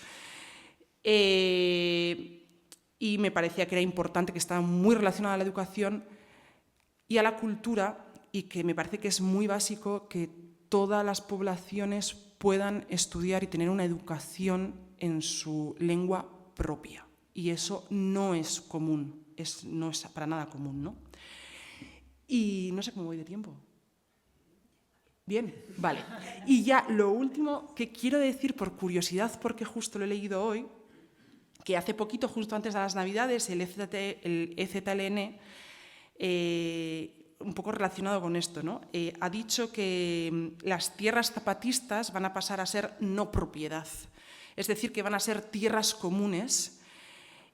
Y me parecía que era importante, que estaba muy relacionada a la educación y a la cultura, y que me parece que es muy básico que todas las poblaciones puedan estudiar y tener una educación en su lengua propia. Y eso no es común, no es para nada común, ¿no? Y no sé cómo voy de tiempo. Bien, vale. Y ya lo último que quiero decir, por curiosidad, porque justo lo he leído hoy, que hace poquito, justo antes de las Navidades, el EZLN, un poco relacionado con esto, ¿no? Ha dicho que las tierras zapatistas van a pasar a ser no propiedad, es decir, que van a ser tierras comunes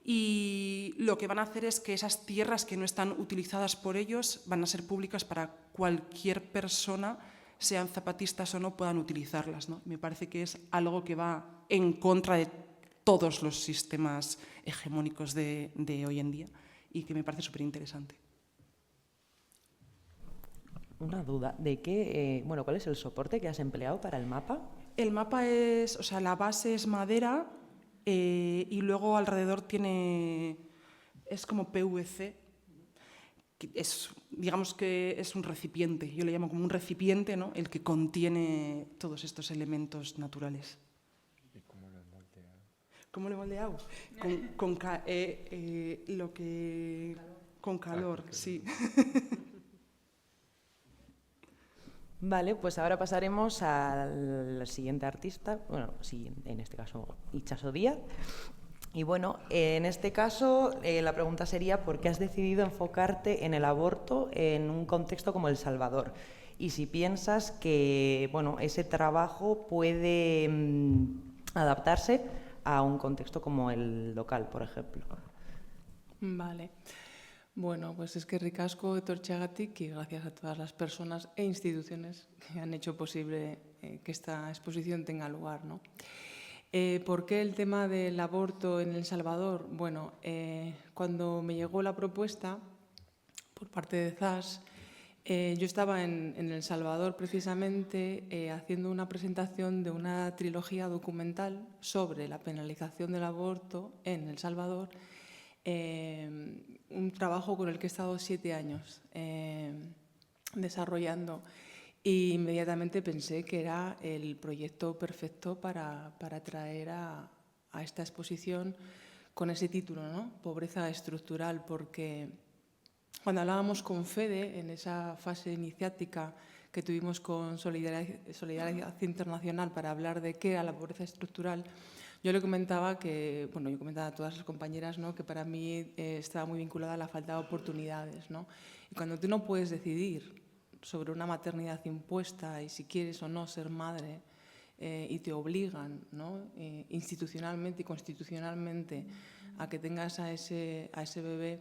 y lo que van a hacer es que esas tierras que no están utilizadas por ellos van a ser públicas para cualquier persona, sean zapatistas o no, puedan utilizarlas, ¿no? Me parece que es algo que va en contra de todos los sistemas hegemónicos de hoy en día y que me parece súper interesante. Una duda, ¿cuál es el soporte que has empleado para el mapa? El mapa es, la base es madera y luego alrededor es como PVC, digamos que es un recipiente, yo le llamo como un recipiente, ¿no? El que contiene todos estos elementos naturales. ¿Y cómo lo has moldeado? ¿Cómo lo he moldeado? Con calor, sí. Vale, pues ahora pasaremos al siguiente artista, en este caso Itxaso Díaz. Y bueno, en este caso la pregunta sería ¿por qué has decidido enfocarte en el aborto en un contexto como El Salvador? Y si piensas que ese trabajo puede adaptarse a un contexto como el local, por ejemplo. Vale. Bueno, pues es que ricasco etortxeagatik y gracias a todas las personas e instituciones que han hecho posible que esta exposición tenga lugar, ¿no? ¿Por qué el tema del aborto en El Salvador? Bueno, cuando me llegó la propuesta por parte de ZAS, yo estaba en El Salvador precisamente haciendo una presentación de una trilogía documental sobre la penalización del aborto en El Salvador, un trabajo con el que he estado 7 años desarrollando y inmediatamente pensé que era el proyecto perfecto para traer a esta exposición con ese título, ¿no? Pobreza estructural, porque cuando hablábamos con Fede en esa fase iniciática que tuvimos con Solidaridad Internacional para hablar de qué era la pobreza estructural, yo le comentaba yo comentaba a todas las compañeras, ¿no?, que para mí estaba muy vinculada a la falta de oportunidades, ¿no? Y cuando tú no puedes decidir sobre una maternidad impuesta y si quieres o no ser madre y te obligan, ¿no?, institucionalmente y constitucionalmente a que tengas a ese bebé,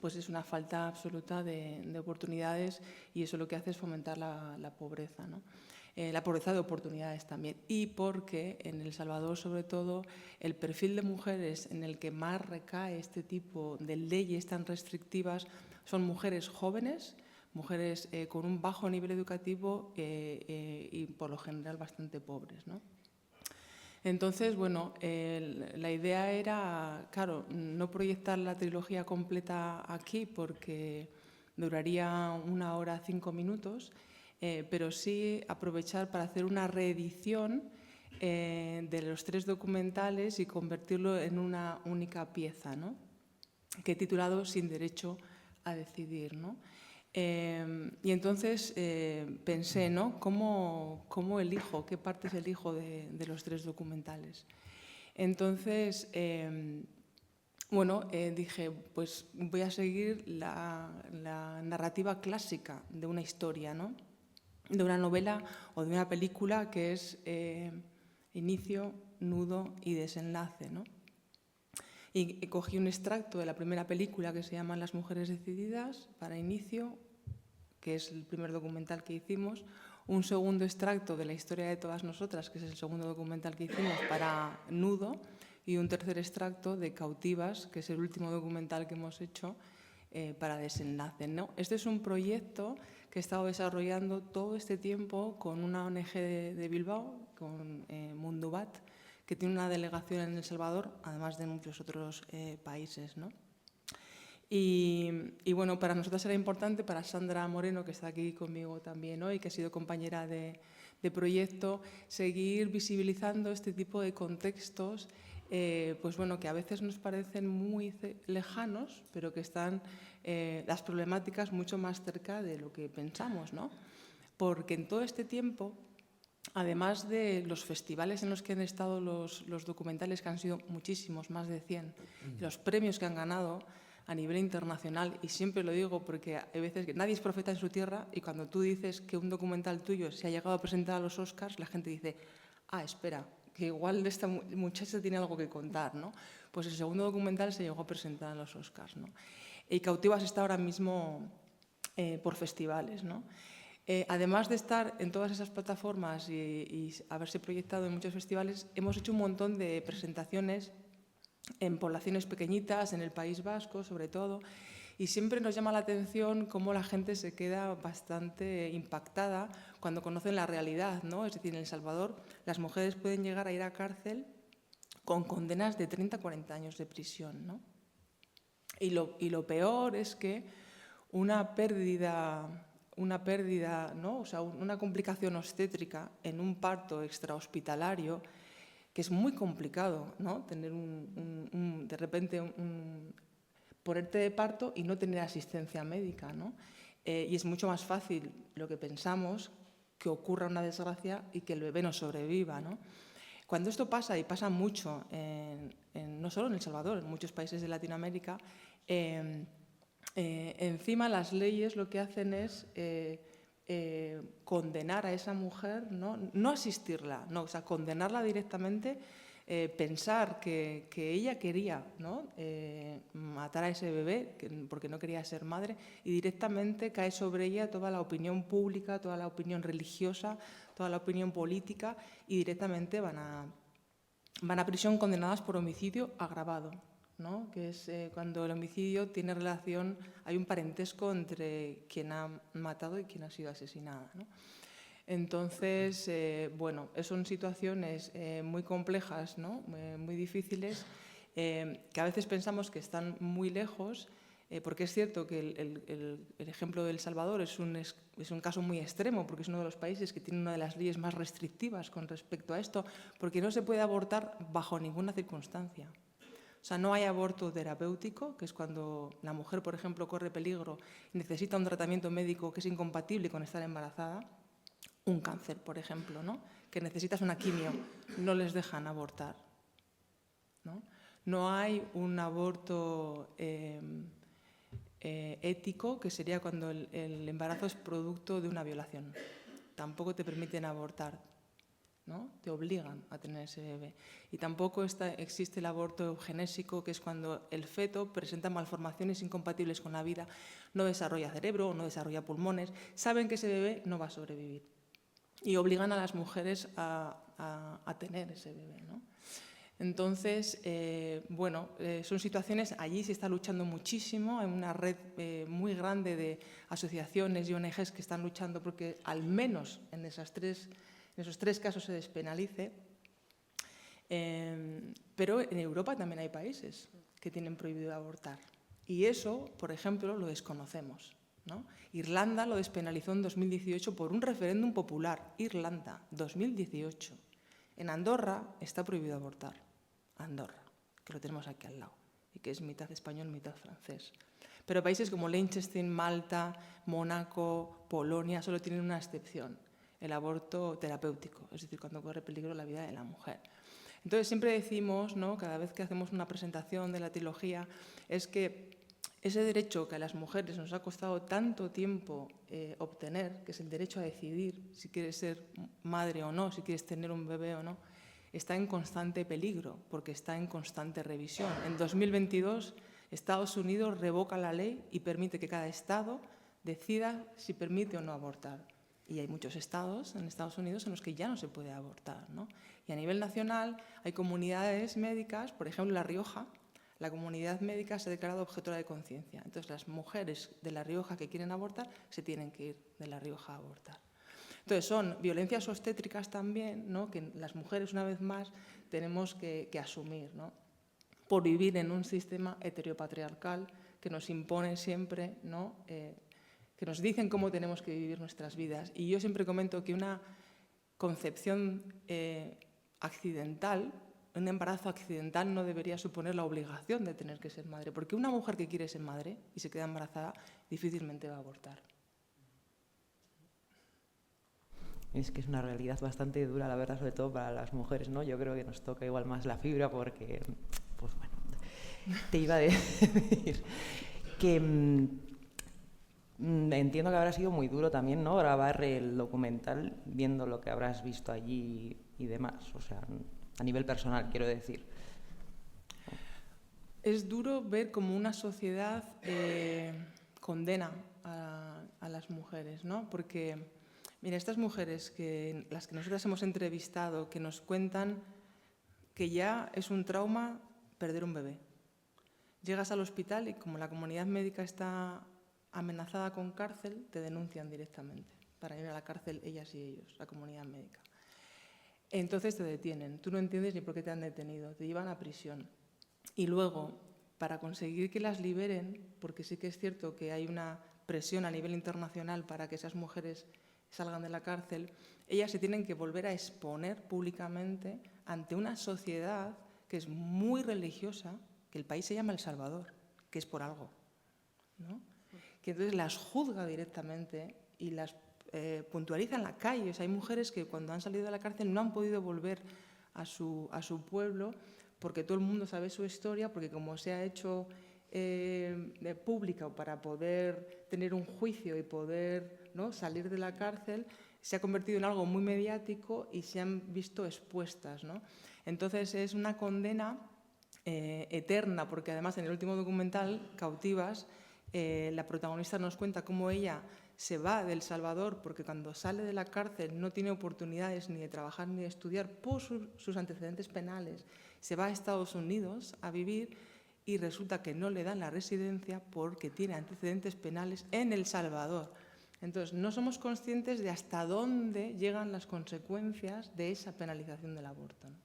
pues es una falta absoluta de oportunidades y eso lo que hace es fomentar la pobreza, ¿no? La pobreza de oportunidades también, y porque en El Salvador, sobre todo, el perfil de mujeres en el que más recae este tipo de leyes tan restrictivas son mujeres jóvenes, mujeres con un bajo nivel educativo y, por lo general, bastante pobres, ¿no? Entonces, bueno, la idea era, claro, no proyectar la trilogía completa aquí porque duraría 1 hora 5 minutos, pero sí aprovechar para hacer una reedición de los 3 documentales y convertirlo en una única pieza, ¿no?, que he titulado Sin derecho a decidir, ¿no? Y entonces pensé, ¿no?, ¿cómo elijo, qué partes elijo de los 3 documentales? Entonces, dije, pues voy a seguir la narrativa clásica de una historia, ¿no?, de una novela o de una película que es inicio, nudo y desenlace, ¿no? Y cogí un extracto de la primera película que se llama Las mujeres decididas para inicio, que es el primer documental que hicimos, un segundo extracto de La historia de todas nosotras, que es el segundo documental que hicimos para nudo, y un tercer extracto de Cautivas, que es el último documental que hemos hecho para desenlace, ¿no? Este es un proyecto que he estado desarrollando todo este tiempo con una ONG de Bilbao, con Mundubat, que tiene una delegación en El Salvador, además de muchos otros países, ¿no? Y bueno, para nosotras era importante, para Sandra Moreno, que está aquí conmigo también hoy, que ha sido compañera de proyecto, seguir visibilizando este tipo de contextos que a veces nos parecen muy lejanos, pero que están las problemáticas mucho más cerca de lo que pensamos, ¿no? Porque en todo este tiempo, además de los festivales en los que han estado los documentales, que han sido muchísimos, más de 100, los premios que han ganado a nivel internacional, y siempre lo digo porque hay veces que nadie es profeta en su tierra, y cuando tú dices que un documental tuyo se ha llegado a presentar a los Oscars, la gente dice, espera, que igual esta muchacha tiene algo que contar, ¿no? Pues el segundo documental se llegó a presentar en los Oscars, ¿no? Y Cautivas está ahora mismo por festivales, ¿no? Además de estar en todas esas plataformas y haberse proyectado en muchos festivales, hemos hecho un montón de presentaciones en poblaciones pequeñitas, en el País Vasco sobre todo, y siempre nos llama la atención cómo la gente se queda bastante impactada cuando conocen la realidad, ¿no? Es decir, en El Salvador las mujeres pueden llegar a ir a cárcel con condenas de 30 a 40 años de prisión, ¿no? Y lo peor es que una pérdida, ¿no? O sea, una complicación obstétrica en un parto extrahospitalario, que es muy complicado, ¿no? Tener de repente ponerte de parto y no tener asistencia médica, ¿no? Y es mucho más fácil lo que pensamos que ocurra una desgracia y que el bebé no sobreviva, ¿no? Cuando esto pasa, y pasa mucho, no solo en El Salvador, en muchos países de Latinoamérica, encima las leyes lo que hacen es condenar a esa mujer, no asistirla, no, o sea, condenarla directamente, pensar que ella quería, ¿no? Matar a ese bebé porque no quería ser madre, y directamente cae sobre ella toda la opinión pública, toda la opinión religiosa, toda la opinión política, y directamente van a prisión condenadas por homicidio agravado, ¿no? Que es cuando el homicidio tiene relación, hay un parentesco entre quien ha matado y quien ha sido asesinada, ¿no? Entonces, bueno, son situaciones muy complejas, ¿no? Muy difíciles, que a veces pensamos que están muy lejos, porque es cierto que el ejemplo de El Salvador es un caso muy extremo, porque es uno de los países que tiene una de las leyes más restrictivas con respecto a esto, porque no se puede abortar bajo ninguna circunstancia. O sea, no hay aborto terapéutico, que es cuando la mujer, por ejemplo, corre peligro y necesita un tratamiento médico que es incompatible con estar embarazada. Un cáncer, por ejemplo, ¿no? Que necesitas una quimio, no les dejan abortar, ¿no? No hay un aborto ético, que sería cuando el embarazo es producto de una violación. Tampoco te permiten abortar, ¿no? Te obligan a tener ese bebé. Y tampoco existe el aborto eugenésico, que es cuando el feto presenta malformaciones incompatibles con la vida, no desarrolla cerebro, no desarrolla pulmones, saben que ese bebé no va a sobrevivir y obligan a las mujeres a tener ese bebé, ¿no? Entonces, bueno, son situaciones, allí se está luchando muchísimo, hay una red muy grande de asociaciones y ONGs que están luchando porque al menos en esos tres casos se despenalice, pero en Europa también hay países que tienen prohibido abortar, y eso, por ejemplo, lo desconocemos, ¿no? Irlanda lo despenalizó en 2018 por un referéndum popular. Irlanda, 2018. En Andorra está prohibido abortar. Andorra, que lo tenemos aquí al lado, y que es mitad español, mitad francés. Pero países como Liechtenstein, Malta, Mónaco, Polonia solo tienen una excepción: el aborto terapéutico, es decir, cuando corre peligro la vida de la mujer. Entonces siempre decimos, ¿no?, cada vez que hacemos una presentación de la trilogía, es que ese derecho que a las mujeres nos ha costado tanto tiempo obtener, que es el derecho a decidir si quieres ser madre o no, si quieres tener un bebé o no, está en constante peligro, porque está en constante revisión. En 2022, Estados Unidos revoca la ley y permite que cada estado decida si permite o no abortar. Y hay muchos estados en Estados Unidos en los que ya no se puede abortar, ¿no? Y a nivel nacional hay comunidades médicas, por ejemplo, La Rioja. La comunidad médica se ha declarado objetora de conciencia. Entonces, las mujeres de La Rioja que quieren abortar se tienen que ir de La Rioja a abortar. Entonces, son violencias obstétricas también, ¿no?, que las mujeres, una vez más, tenemos que asumir, ¿no?, por vivir en un sistema heteropatriarcal que nos impone siempre, ¿no?, que nos dicen cómo tenemos que vivir nuestras vidas. Y yo siempre comento que una concepción accidental, un embarazo accidental, no debería suponer la obligación de tener que ser madre, porque una mujer que quiere ser madre y se queda embarazada difícilmente va a abortar. Es que es una realidad bastante dura, la verdad, sobre todo para las mujeres, ¿no? Yo creo que nos toca igual más la fibra porque, pues bueno, te iba a decir que entiendo que habrá sido muy duro también, ¿no?, grabar el documental, viendo lo que habrás visto allí y demás. O sea, a nivel personal, quiero decir. Es duro ver cómo una sociedad condena a las mujeres, ¿no? Porque, mira, estas mujeres, las que nosotras hemos entrevistado, que nos cuentan que ya es un trauma perder un bebé. Llegas al hospital y como la comunidad médica está amenazada con cárcel, te denuncian directamente para ir a la cárcel ellas y ellos, la comunidad médica. Entonces te detienen, tú no entiendes ni por qué te han detenido, te llevan a prisión. Y luego, para conseguir que las liberen, porque sí que es cierto que hay una presión a nivel internacional para que esas mujeres salgan de la cárcel, ellas se tienen que volver a exponer públicamente ante una sociedad que es muy religiosa, que el país se llama El Salvador, que es por algo, ¿no? Que entonces las juzga directamente y las puntualiza en la calle. O sea, hay mujeres que cuando han salido de la cárcel no han podido volver a su pueblo porque todo el mundo sabe su historia, porque como se ha hecho pública para poder tener un juicio y poder, ¿no?, salir de la cárcel, se ha convertido en algo muy mediático y se han visto expuestas, ¿no? Entonces es una condena eterna, porque además en el último documental, Cautivas, la protagonista nos cuenta cómo ella se va de El Salvador porque cuando sale de la cárcel no tiene oportunidades ni de trabajar ni de estudiar por sus antecedentes penales. Se va a Estados Unidos a vivir y resulta que no le dan la residencia porque tiene antecedentes penales en El Salvador. Entonces, no somos conscientes de hasta dónde llegan las consecuencias de esa penalización del aborto, ¿no?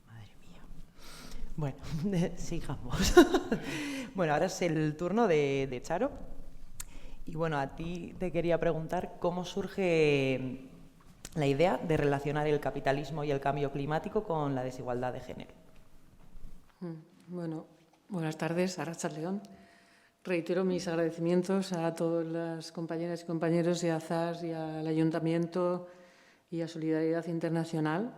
Madre mía. Bueno, sigamos. Bueno, ahora es el turno de Charo. Y bueno, a ti te quería preguntar cómo surge la idea de relacionar el capitalismo y el cambio climático con la desigualdad de género. Bueno, buenas tardes, Arratsaldeon. Reitero mis agradecimientos a todas las compañeras y compañeros y a ZAS y al Ayuntamiento y a Solidaridad Internacional.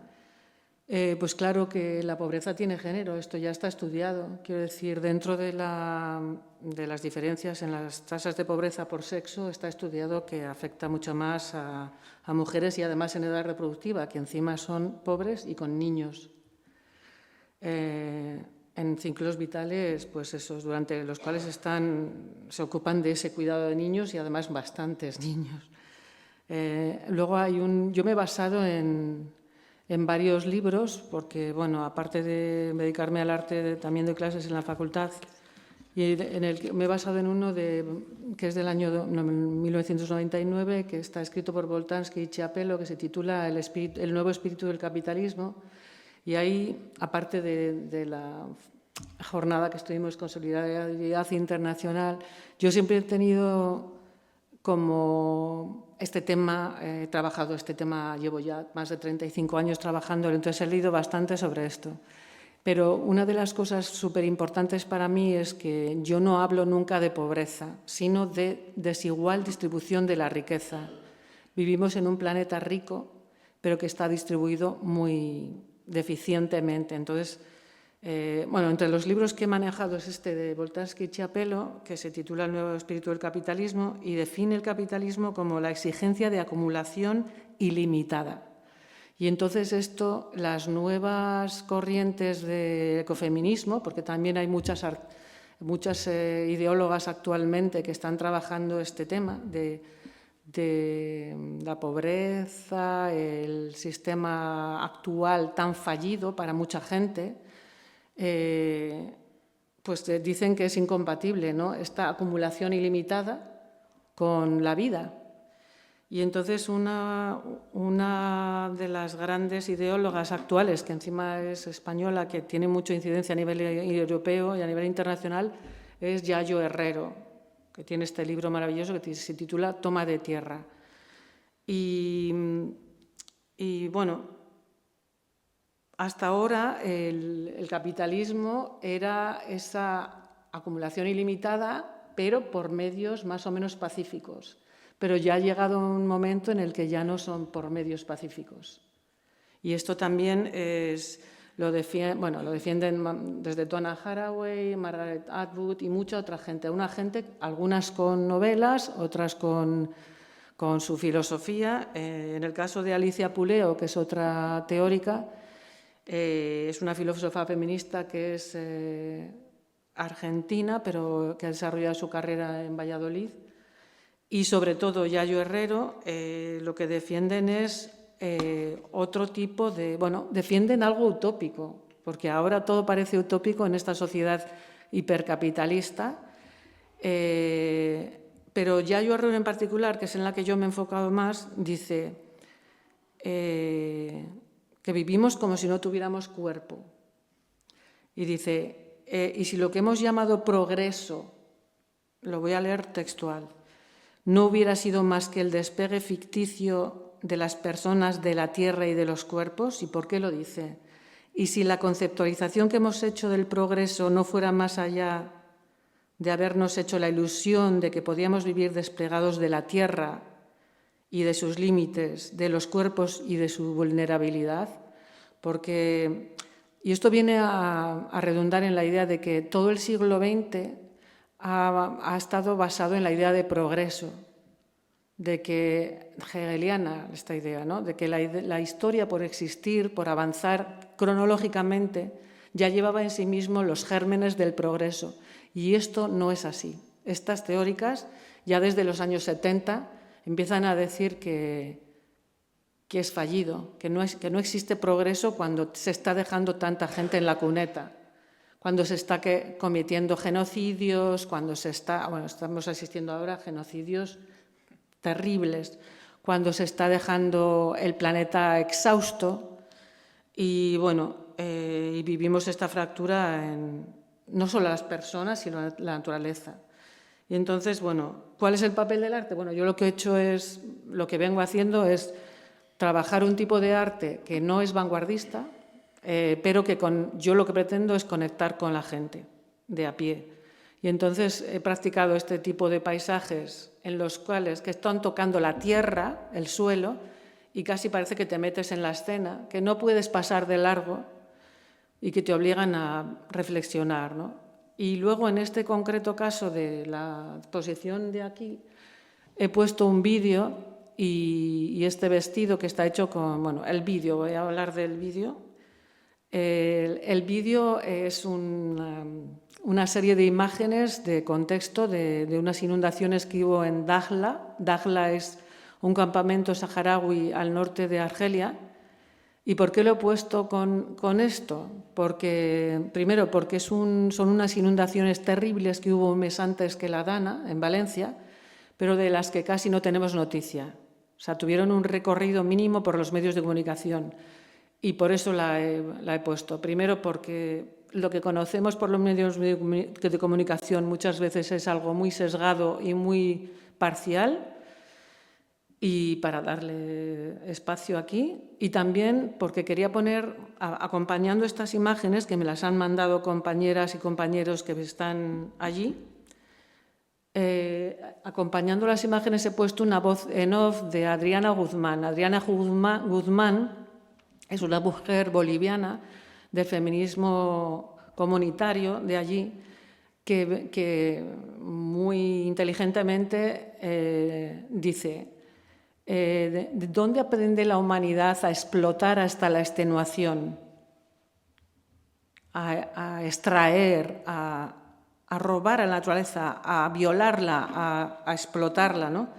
Pues claro que la pobreza tiene género, esto ya está estudiado. Quiero decir, dentro de las diferencias en las tasas de pobreza por sexo está estudiado que afecta mucho más a mujeres y además en edad reproductiva, que encima son pobres y con niños. En ciclos vitales, pues esos durante los cuales se ocupan de ese cuidado de niños y además bastantes niños. Luego yo me he basado en varios libros, porque, bueno, aparte de dedicarme al arte, también doy clases en la facultad, y me he basado en uno que es del año 1999, que está escrito por Boltanski y Chiapello, que se titula El nuevo espíritu del capitalismo. Y ahí, aparte de la jornada que estuvimos con Solidaridad Internacional, yo siempre he tenido como este tema, he trabajado este tema, llevo ya más de 35 años trabajando, entonces he leído bastante sobre esto. Pero una de las cosas súper importantes para mí es que yo no hablo nunca de pobreza, sino de desigual distribución de la riqueza. Vivimos en un planeta rico, pero que está distribuido muy deficientemente. Entonces, bueno, entre los libros que he manejado es este de Boltanski y Chiapello, que se titula El nuevo espíritu del capitalismo y define el capitalismo como la exigencia de acumulación ilimitada. Y entonces esto, las nuevas corrientes de ecofeminismo, porque también hay muchas ideólogas actualmente que están trabajando este tema de la pobreza, el sistema actual tan fallido para mucha gente, pues dicen que es incompatible, ¿no?, esta acumulación ilimitada con la vida. Y entonces una de las grandes ideólogas actuales, que encima es española, que tiene mucha incidencia a nivel europeo y a nivel internacional, es Yayo Herrero, que tiene este libro maravilloso que se titula Toma de tierra. Y bueno, hasta ahora el capitalismo era esa acumulación ilimitada, pero por medios más o menos pacíficos. Pero ya ha llegado un momento en el que ya no son por medios pacíficos. Y esto también lo defienden desde Donna Haraway, Margaret Atwood y mucha otra gente. Algunas con novelas, otras con con su filosofía. En el caso de Alicia Puleo, que es otra teórica, es una filósofa feminista que es argentina, pero que ha desarrollado su carrera en Valladolid. Y sobre todo Yayo Herrero, lo que defienden es otro tipo de... Bueno, defienden algo utópico, porque ahora todo parece utópico en esta sociedad hipercapitalista, pero Yayo Herrero en particular, que es en la que yo me he enfocado más, dice que vivimos como si no tuviéramos cuerpo. Y dice, y si lo que hemos llamado progreso, lo voy a leer textual, no hubiera sido más que el despegue ficticio de las personas de la tierra y de los cuerpos, ¿y por qué lo dice? Y si la conceptualización que hemos hecho del progreso no fuera más allá de habernos hecho la ilusión de que podíamos vivir desplegados de la tierra y de sus límites, de los cuerpos y de su vulnerabilidad, porque, y esto viene a redundar en la idea de que todo el siglo XX ha estado basado en la idea de progreso, de que, hegeliana esta idea, ¿no? De que la historia por existir, por avanzar cronológicamente, ya llevaba en sí mismo los gérmenes del progreso. Y esto no es así. Estas teóricas, ya desde los años 70, empiezan a decir que es fallido, que no existe progreso cuando se está dejando tanta gente en la cuneta, cuando se está cometiendo genocidios, cuando se está, bueno, estamos asistiendo ahora a genocidios terribles, cuando se está dejando el planeta exhausto y, bueno, y vivimos esta fractura en no solo las personas, sino la naturaleza. Y entonces, bueno, ¿cuál es el papel del arte? Bueno, yo lo que he hecho es, lo que vengo haciendo es trabajar un tipo de arte que no es vanguardista, pero que yo lo que pretendo es conectar con la gente de a pie. Y entonces he practicado este tipo de paisajes en los cuales que están tocando la tierra, el suelo, y casi parece que te metes en la escena, que no puedes pasar de largo y que te obligan a reflexionar, ¿no? Y luego, en este concreto caso de la exposición de aquí, he puesto un vídeo y este vestido que está hecho con... Bueno, el vídeo, voy a hablar del vídeo. El vídeo es una serie de imágenes de contexto de unas inundaciones que hubo en Dakhla. Dakhla es un campamento saharaui al norte de Argelia. ¿Y por qué lo he puesto con esto? Primero, porque son unas inundaciones terribles que hubo un mes antes que la Dana, en Valencia, pero de las que casi no tenemos noticia. O sea, tuvieron un recorrido mínimo por los medios de comunicación y por eso la he puesto. Primero, porque lo que conocemos por los medios de comunicación muchas veces es algo muy sesgado y muy parcial, y para darle espacio aquí, y también porque quería poner, acompañando estas imágenes, que me las han mandado compañeras y compañeros que están allí, acompañando las imágenes he puesto una voz en off de Adriana Guzmán. Adriana Guzmán es una mujer boliviana de feminismo comunitario de allí, que muy inteligentemente dice... ¿De dónde aprende la humanidad a explotar hasta la extenuación? A extraer, a robar a la naturaleza, a violarla, a explotarla, ¿no?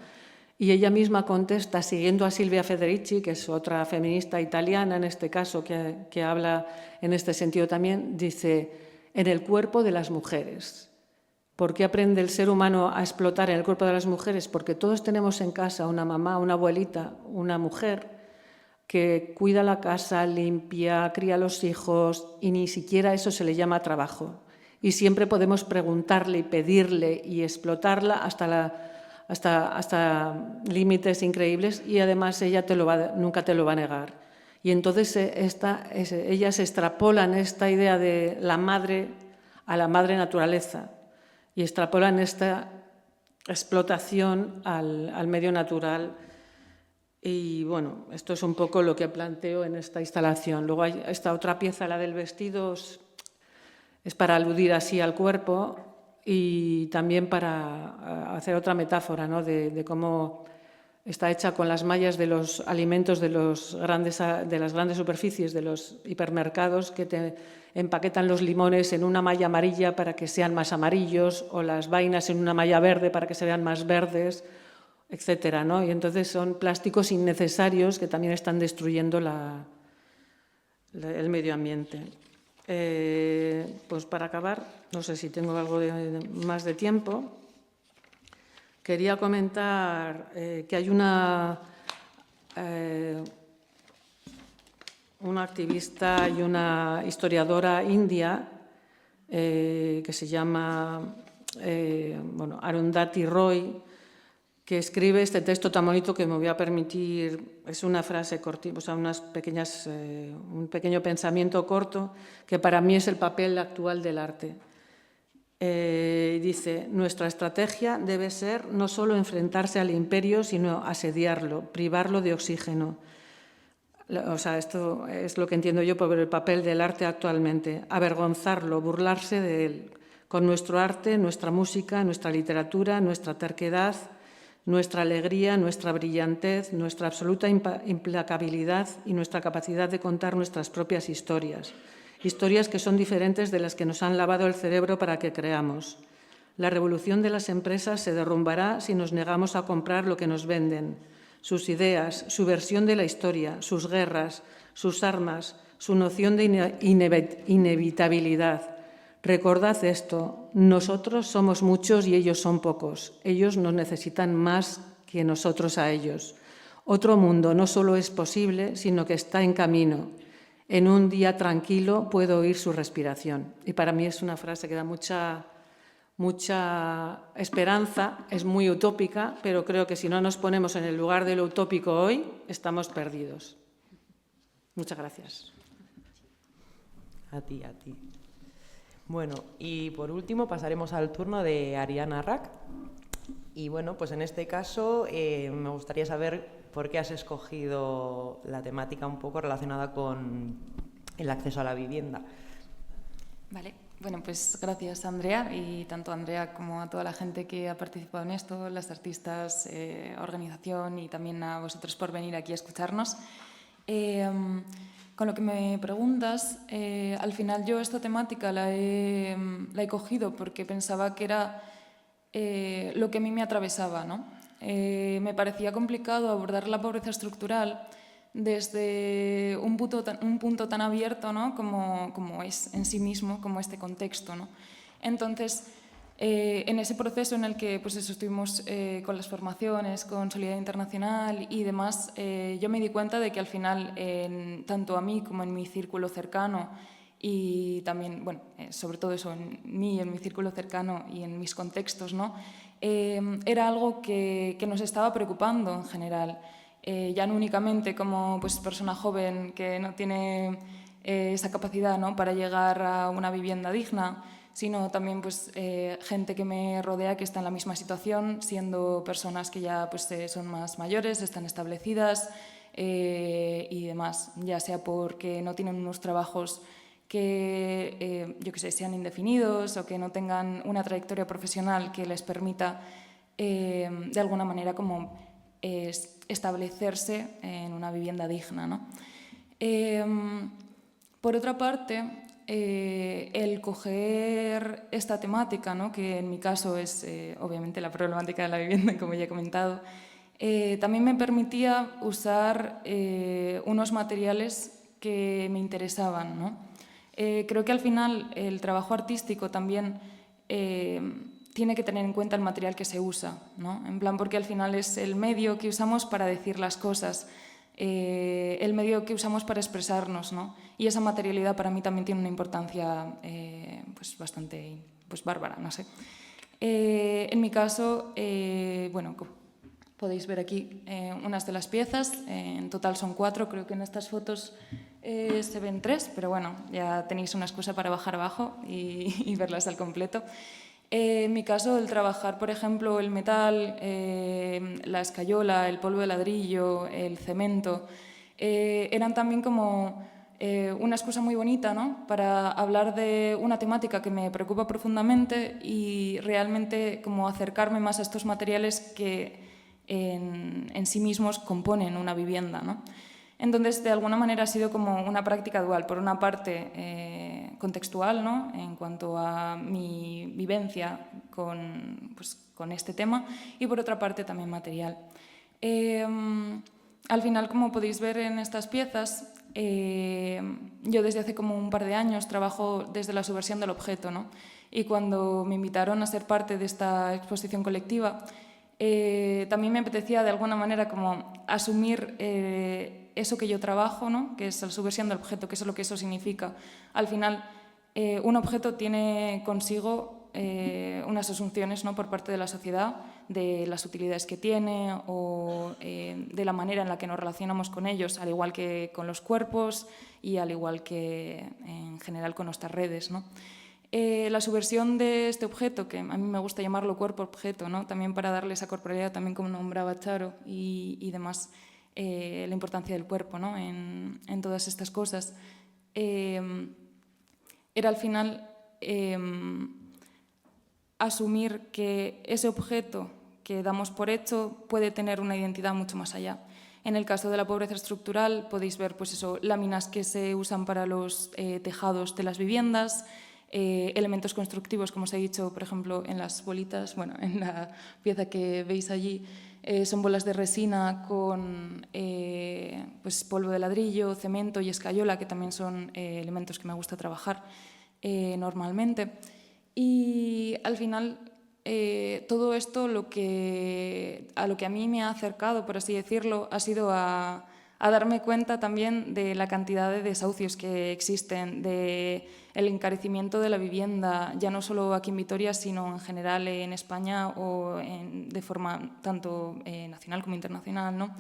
Y ella misma contesta, siguiendo a Silvia Federici, que es otra feminista italiana en este caso, que habla en este sentido también, dice, en el cuerpo de las mujeres. ¿Por qué aprende el ser humano a explotar en el cuerpo de las mujeres? Porque todos tenemos en casa una mamá, una abuelita, una mujer que cuida la casa, limpia, cría a los hijos y ni siquiera eso se le llama trabajo. Y siempre podemos preguntarle y pedirle y explotarla hasta límites increíbles y además ella nunca te lo va a negar. Y entonces ellas extrapolan esta idea de la madre a la madre naturaleza. Y extrapolan esta explotación al medio natural. Y bueno, esto es un poco lo que planteo en esta instalación. Luego hay esta otra pieza, la del vestido, es para aludir así al cuerpo y también para hacer otra metáfora, ¿no? de cómo Está hecha con las mallas de los alimentos de las grandes superficies, de los hipermercados, que te empaquetan los limones en una malla amarilla para que sean más amarillos, o las vainas en una malla verde para que se vean más verdes, etcétera, ¿no? Y entonces son plásticos innecesarios que también están destruyendo el medio ambiente. Pues para acabar, no sé si tengo algo más de tiempo, quería comentar que hay una activista y una historiadora india que se llama Arundhati Roy, que escribe este texto tan bonito que me voy a permitir, es una frase cortita, o sea, un pequeño pensamiento corto, que para mí es el papel actual del arte. Dice, nuestra estrategia debe ser no solo enfrentarse al imperio, sino asediarlo, privarlo de oxígeno. O sea, esto es lo que entiendo yo por el papel del arte actualmente, avergonzarlo, burlarse de él, con nuestro arte, nuestra música, nuestra literatura, nuestra terquedad, nuestra alegría, nuestra brillantez, nuestra absoluta implacabilidad y nuestra capacidad de contar nuestras propias historias. Historias que son diferentes de las que nos han lavado el cerebro para que creamos. La revolución de las empresas se derrumbará si nos negamos a comprar lo que nos venden, sus ideas, su versión de la historia, sus guerras, sus armas, su noción de inevitabilidad. Recordad esto, nosotros somos muchos y ellos son pocos. Ellos nos necesitan más que nosotros a ellos. Otro mundo no solo es posible, sino que está en camino. En un día tranquilo puedo oír su respiración. Y para mí es una frase que da mucha esperanza, es muy utópica, pero creo que si no nos ponemos en el lugar de lo utópico hoy, estamos perdidos. Muchas gracias. A ti, a ti. Bueno, y por último pasaremos al turno de Ariana Rack. Y bueno, pues en este caso me gustaría saber por qué has escogido la temática un poco relacionada con el acceso a la vivienda. Vale, bueno, pues gracias Andrea, y tanto a Andrea como a toda la gente que ha participado en esto, las artistas, organización, y también a vosotros por venir aquí a escucharnos. Con lo que me preguntas, al final yo esta temática la he cogido porque pensaba que era lo que a mí me atravesaba, ¿no? Me parecía complicado abordar la pobreza estructural desde un punto tan abierto, ¿no? como es en sí mismo, como este contexto, ¿no? Entonces, en ese proceso en el que pues eso, estuvimos con las formaciones, con Solidaridad Internacional y demás, yo me di cuenta de que al final, tanto a mí como en mi círculo cercano, y también, bueno, sobre todo eso, en mí, en mi círculo cercano y en mis contextos, ¿no? Era algo que nos estaba preocupando en general. Ya no únicamente como pues, persona joven que no tiene esa capacidad, ¿no? para llegar a una vivienda digna, sino también pues, gente que me rodea que está en la misma situación, siendo personas que ya pues, son más mayores, están establecidas y demás, ya sea porque no tienen unos trabajos que, yo qué sé, sean indefinidos o que no tengan una trayectoria profesional que les permita, de alguna manera, como establecerse en una vivienda digna, ¿no? Por otra parte, el coger esta temática, ¿no? que en mi caso es obviamente la problemática de la vivienda, como ya he comentado, también me permitía usar unos materiales que me interesaban, ¿no? Creo que al final el trabajo artístico también tiene que tener en cuenta el material que se usa, ¿no? En plan, porque al final es el medio que usamos para decir las cosas, el medio que usamos para expresarnos, ¿no? Y esa materialidad para mí también tiene una importancia pues bastante pues bárbara, no sé. En mi caso, bueno, podéis ver aquí unas de las piezas, en total son 4, creo que en estas fotos se ven 3, pero bueno, ya tenéis una excusa para bajar abajo y verlas al completo. En mi caso, el trabajar, por ejemplo, el metal, la escayola, el polvo de ladrillo, el cemento, eran también como una excusa muy bonita, ¿no? para hablar de una temática que me preocupa profundamente y realmente como acercarme más a estos materiales que en sí mismos componen una vivienda, ¿no? Entonces, de alguna manera ha sido como una práctica dual. Por una parte, contextual, ¿no?, en cuanto a mi vivencia con este tema, y por otra parte también material. Al final, como podéis ver en estas piezas, yo desde hace como un par de años trabajo desde la subversión del objeto, ¿no? Y cuando me invitaron a ser parte de esta exposición colectiva, también me apetecía de alguna manera como asumir eso que yo trabajo, ¿no?, que es la subversión del objeto, que es lo que eso significa. Al final, un objeto tiene consigo unas asunciones, ¿no?, por parte de la sociedad, de las utilidades que tiene o de la manera en la que nos relacionamos con ellos, al igual que con los cuerpos y al igual que en general con nuestras redes, ¿no? La subversión de este objeto, que a mí me gusta llamarlo cuerpo-objeto, ¿no?, también para darle esa corporeidad, también como nombraba Charo y demás, la importancia del cuerpo, ¿no?, en todas estas cosas, era al final asumir que ese objeto que damos por hecho puede tener una identidad mucho más allá. En el caso de la pobreza estructural podéis ver, pues eso, láminas que se usan para los tejados de las viviendas, elementos constructivos, como os he dicho, por ejemplo, en las bolitas, bueno, en la pieza que veis allí, son bolas de resina con pues polvo de ladrillo, cemento y escayola, que también son elementos que me gusta trabajar normalmente. Y al final, todo esto a lo que a mí me ha acercado, por así decirlo, ha sido a darme cuenta también de la cantidad de desahucios que existen, del encarecimiento de la vivienda, ya no solo aquí en Vitoria, sino en general en España o de forma tanto nacional como internacional, ¿no?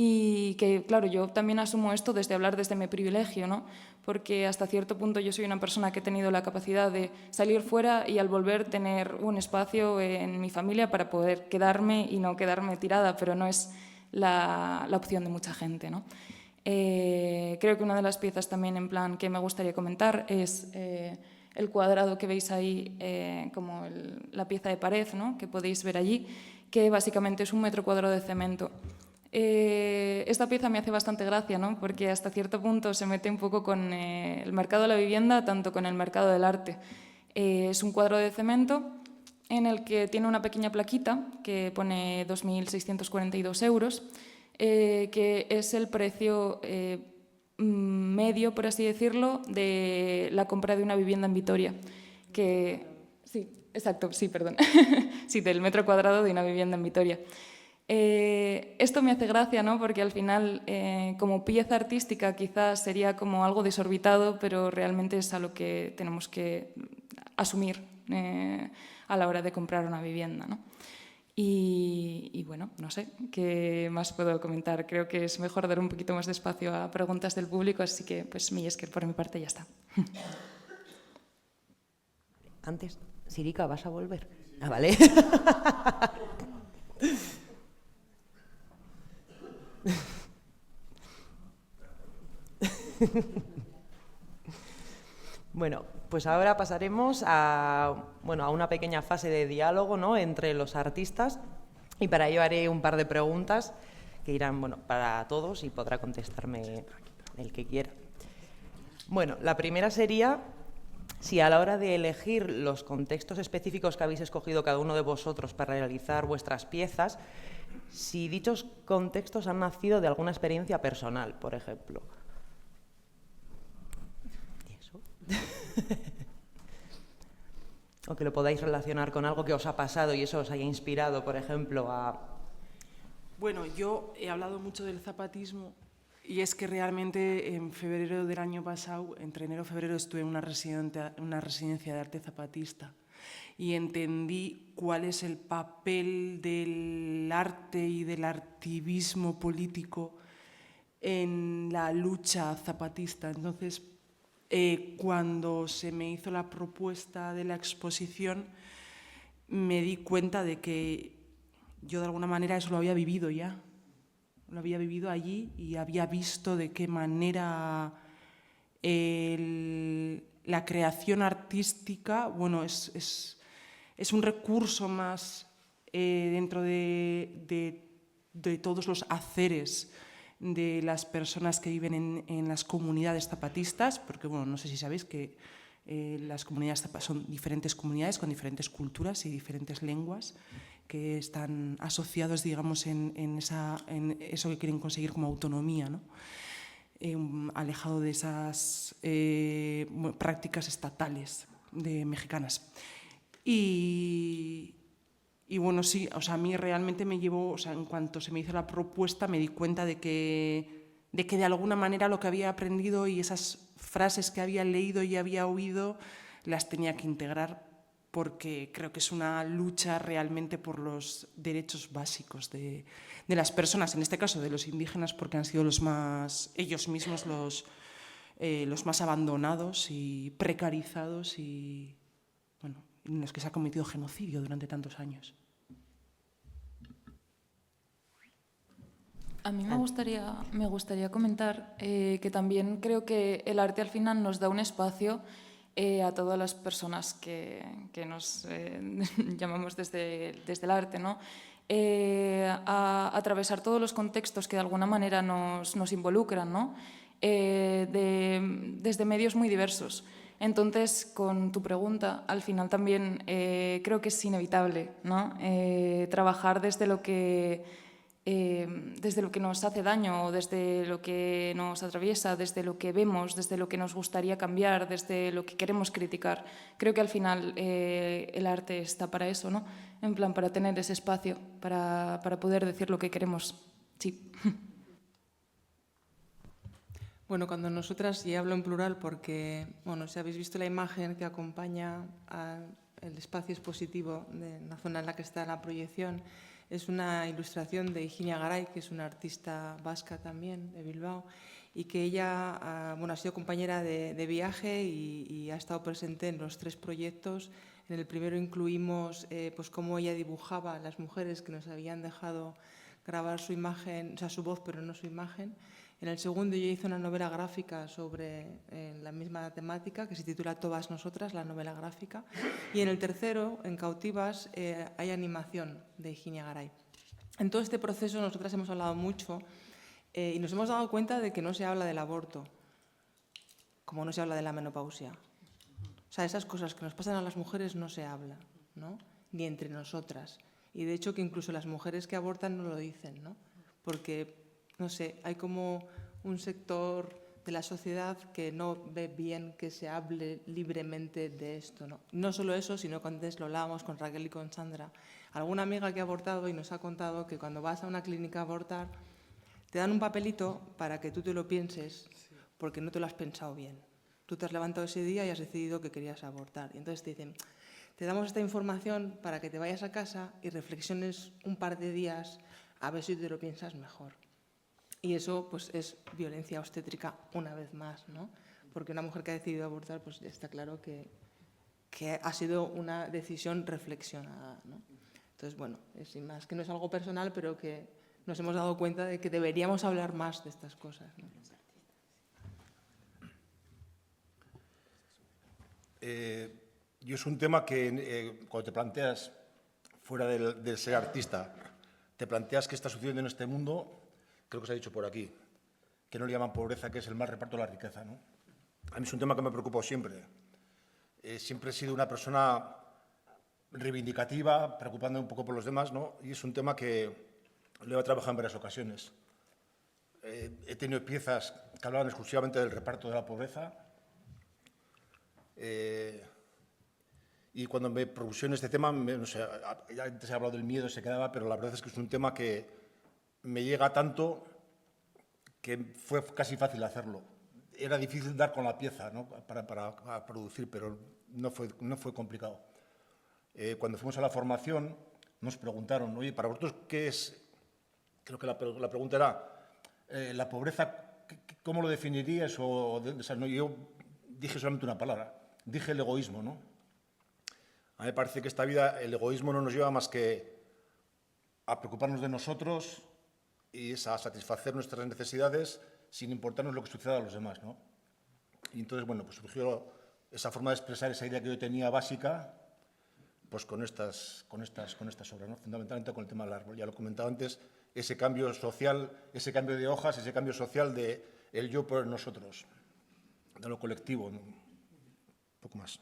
Y que, claro, yo también asumo esto desde hablar desde mi privilegio, ¿no? Porque hasta cierto punto yo soy una persona que he tenido la capacidad de salir fuera y al volver tener un espacio en mi familia para poder quedarme y no quedarme tirada, pero no es la opción de mucha gente, ¿no? Creo que una de las piezas también en plan que me gustaría comentar es el cuadrado que veis ahí, como la pieza de pared, ¿no?, que podéis ver allí, que básicamente es 1 metro cuadrado de cemento. Esta pieza me hace bastante gracia, ¿no?, porque hasta cierto punto se mete un poco con el mercado de la vivienda, tanto con el mercado del arte. Es un cuadro de cemento en el que tiene una pequeña plaquita que pone 2.642 euros, que es el precio medio, por así decirlo, de la compra de una vivienda en Vitoria. Sí, exacto, sí, perdón. Sí, del metro cuadrado de una vivienda en Vitoria. Esto me hace gracia, ¿no?, porque al final, como pieza artística, quizás sería como algo desorbitado, pero realmente es a lo que tenemos que asumir a la hora de comprar una vivienda, ¿no? Y bueno, no sé, ¿qué más puedo comentar? Creo que es mejor dar un poquito más de espacio a preguntas del público, así que, pues, Millesker, por mi parte ya está. Antes, Sirica, ¿vas a volver? Ah, vale. Bueno, pues ahora pasaremos a una pequeña fase de diálogo, ¿no?, entre los artistas, y para ello haré un par de preguntas que irán, bueno, para todos y podrá contestarme el que quiera. Bueno, la primera sería si a la hora de elegir los contextos específicos que habéis escogido cada uno de vosotros para realizar vuestras piezas, si dichos contextos han nacido de alguna experiencia personal, por ejemplo. ¿Y eso? O que lo podáis relacionar con algo que os ha pasado y eso os haya inspirado, por ejemplo, a... Bueno, yo he hablado mucho del zapatismo y es que realmente en febrero del año pasado, entre enero y febrero, estuve en una residencia de arte zapatista y entendí cuál es el papel del arte y del activismo político en la lucha zapatista. Entonces, cuando se me hizo la propuesta de la exposición, me di cuenta de que yo de alguna manera eso lo había vivido ya. Lo había vivido allí y había visto de qué manera la creación artística, bueno, es un recurso más dentro de de todos los haceres de las personas que viven en las comunidades zapatistas, porque bueno, no sé si sabéis que las comunidades son diferentes comunidades con diferentes culturas y diferentes lenguas que están asociados, digamos, en eso que quieren conseguir como autonomía, ¿no? Alejado de esas prácticas estatales mexicanas. Y bueno, sí, o sea, a mí realmente me llevó, o sea, en cuanto se me hizo la propuesta me di cuenta de que de alguna manera lo que había aprendido y esas frases que había leído y había oído las tenía que integrar, porque creo que es una lucha realmente por los derechos básicos de las personas, en este caso de los indígenas, porque han sido ellos mismos los más abandonados y precarizados y, bueno, en los que se ha cometido genocidio durante tantos años. A mí me gustaría comentar que también creo que el arte al final nos da un espacio a todas las personas que nos llamamos desde el arte, ¿no? A atravesar todos los contextos que de alguna manera nos involucran, ¿no? Desde medios muy diversos. Entonces, con tu pregunta, al final también creo que es inevitable, ¿no? Trabajar desde lo que nos hace daño, o desde lo que nos atraviesa, desde lo que vemos, desde lo que nos gustaría cambiar, desde lo que queremos criticar. Creo que al final el arte está para eso, ¿no? En plan, para tener ese espacio, para poder decir lo que queremos. Sí. Bueno, cuando nosotras, y hablo en plural porque, bueno, si habéis visto la imagen que acompaña al espacio expositivo de la zona en la que está la proyección, es una ilustración de Higinia Garay, que es una artista vasca también, de Bilbao, y que ella ha sido compañera de viaje y ha estado presente en los 3 proyectos. En el primero incluimos pues cómo ella dibujaba a las mujeres que nos habían dejado grabar su imagen, o sea, su voz, pero no su imagen. En el segundo ella hizo una novela gráfica sobre la misma temática, que se titula Todas nosotras, la novela gráfica. Y en el tercero, en Cautivas, hay animación de Higinia Garay. En todo este proceso nosotras hemos hablado mucho y nos hemos dado cuenta de que no se habla del aborto, como no se habla de la menopausia. O sea, esas cosas que nos pasan a las mujeres no se habla, ¿no? Ni entre nosotras. Y de hecho que incluso las mujeres que abortan no lo dicen, ¿no? Porque, no sé, hay como un sector de la sociedad que no ve bien que se hable libremente de esto, ¿no? No solo eso, sino que antes lo hablábamos con Raquel y con Sandra. Alguna amiga que ha abortado y nos ha contado que cuando vas a una clínica a abortar te dan un papelito para que tú te lo pienses porque no te lo has pensado bien. Tú te has levantado ese día y has decidido que querías abortar. Y entonces te dicen, te damos esta información para que te vayas a casa y reflexiones un par de días a ver si te lo piensas mejor. Y eso pues es violencia obstétrica una vez más, ¿no? Porque una mujer que ha decidido abortar, pues ya está claro que ha sido una decisión reflexionada, ¿no? Entonces, bueno, sin más, que no es algo personal, pero que nos hemos dado cuenta de que deberíamos hablar más de estas cosas, ¿no? Yo es un tema que cuando te planteas, fuera de ser artista, te planteas qué está sucediendo en este mundo, creo que se ha dicho por aquí, que no le llaman pobreza, que es el mal reparto de la riqueza, ¿no? A mí es un tema que me preocupa siempre. Siempre he sido una persona reivindicativa, preocupándome un poco por los demás, ¿no? Y es un tema que lo he trabajado en varias ocasiones. He tenido piezas que hablaban exclusivamente del reparto de la pobreza. Y cuando me propusieron este tema, no sé, ya antes he hablado del miedo, se quedaba, pero la verdad es que es un tema que me llega tanto que fue casi fácil hacerlo. Era difícil dar con la pieza, ¿no? para producir, pero no fue complicado. Cuando fuimos a la formación, nos preguntaron, oye, ¿para vosotros qué es? Creo que la pregunta era, ¿la pobreza cómo lo definirías? O sea, no, yo dije solamente una palabra, dije el egoísmo, ¿no? A mí me parece que esta vida, el egoísmo no nos lleva más que a preocuparnos de nosotros y a satisfacer nuestras necesidades sin importarnos lo que suceda a los demás, ¿no? Y entonces, bueno, pues surgió esa forma de expresar esa idea que yo tenía básica, pues con estas obras, ¿no? Fundamentalmente con el tema del árbol. Ya lo comentaba antes, ese cambio social, ese cambio de hojas, ese cambio social de el yo por el nosotros, de lo colectivo, ¿no? Un poco más.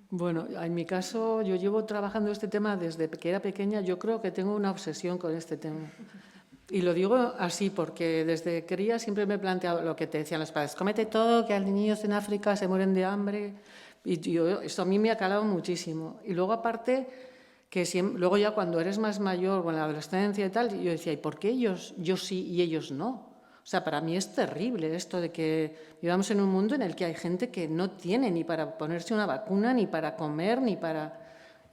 Bueno, en mi caso, yo llevo trabajando este tema desde que era pequeña. Yo creo que tengo una obsesión con este tema. Y lo digo así porque desde cría siempre me he planteado lo que te decían los padres: cómete todo, que los niños en África se mueren de hambre. Y esto a mí me ha calado muchísimo. Y luego, aparte, que luego ya cuando eres más mayor o en la adolescencia y tal, yo decía: ¿y por qué yo sí y ellos no? O sea, para mí es terrible esto de que vivamos en un mundo en el que hay gente que no tiene ni para ponerse una vacuna, ni para comer, ni para...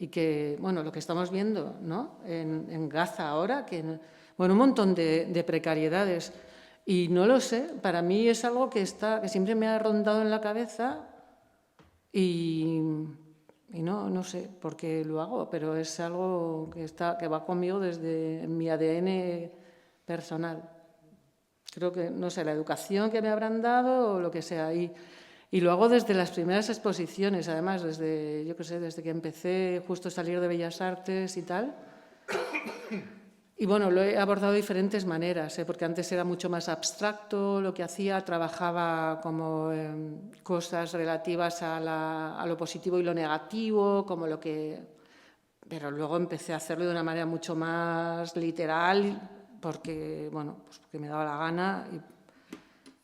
Y que, bueno, lo que estamos viendo, ¿no? En Gaza ahora, que, bueno, un montón de precariedades. Y no lo sé, para mí es algo que siempre me ha rondado en la cabeza y no sé por qué lo hago, pero es algo que va conmigo desde mi ADN personal. Creo que, no sé, la educación que me habrán dado o lo que sea. Y lo hago desde las primeras exposiciones, además, desde que empecé justo a salir de Bellas Artes y tal. Y bueno, lo he abordado de diferentes maneras, porque antes era mucho más abstracto lo que hacía, trabajaba como cosas relativas a lo positivo y lo negativo, pero luego empecé a hacerlo de una manera mucho más literal, porque me daba la gana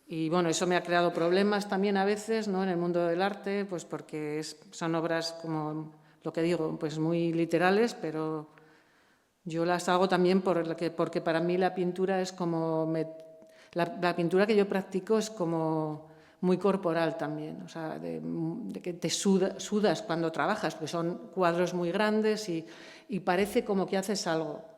y bueno, eso me ha creado problemas también a veces, ¿no?, en el mundo del arte, pues porque son obras, como lo que digo, pues muy literales, pero yo las hago también porque para mí la pintura es como... La pintura que yo practico es como muy corporal también, o sea, de que te sudas cuando trabajas, porque son cuadros muy grandes y parece como que haces algo.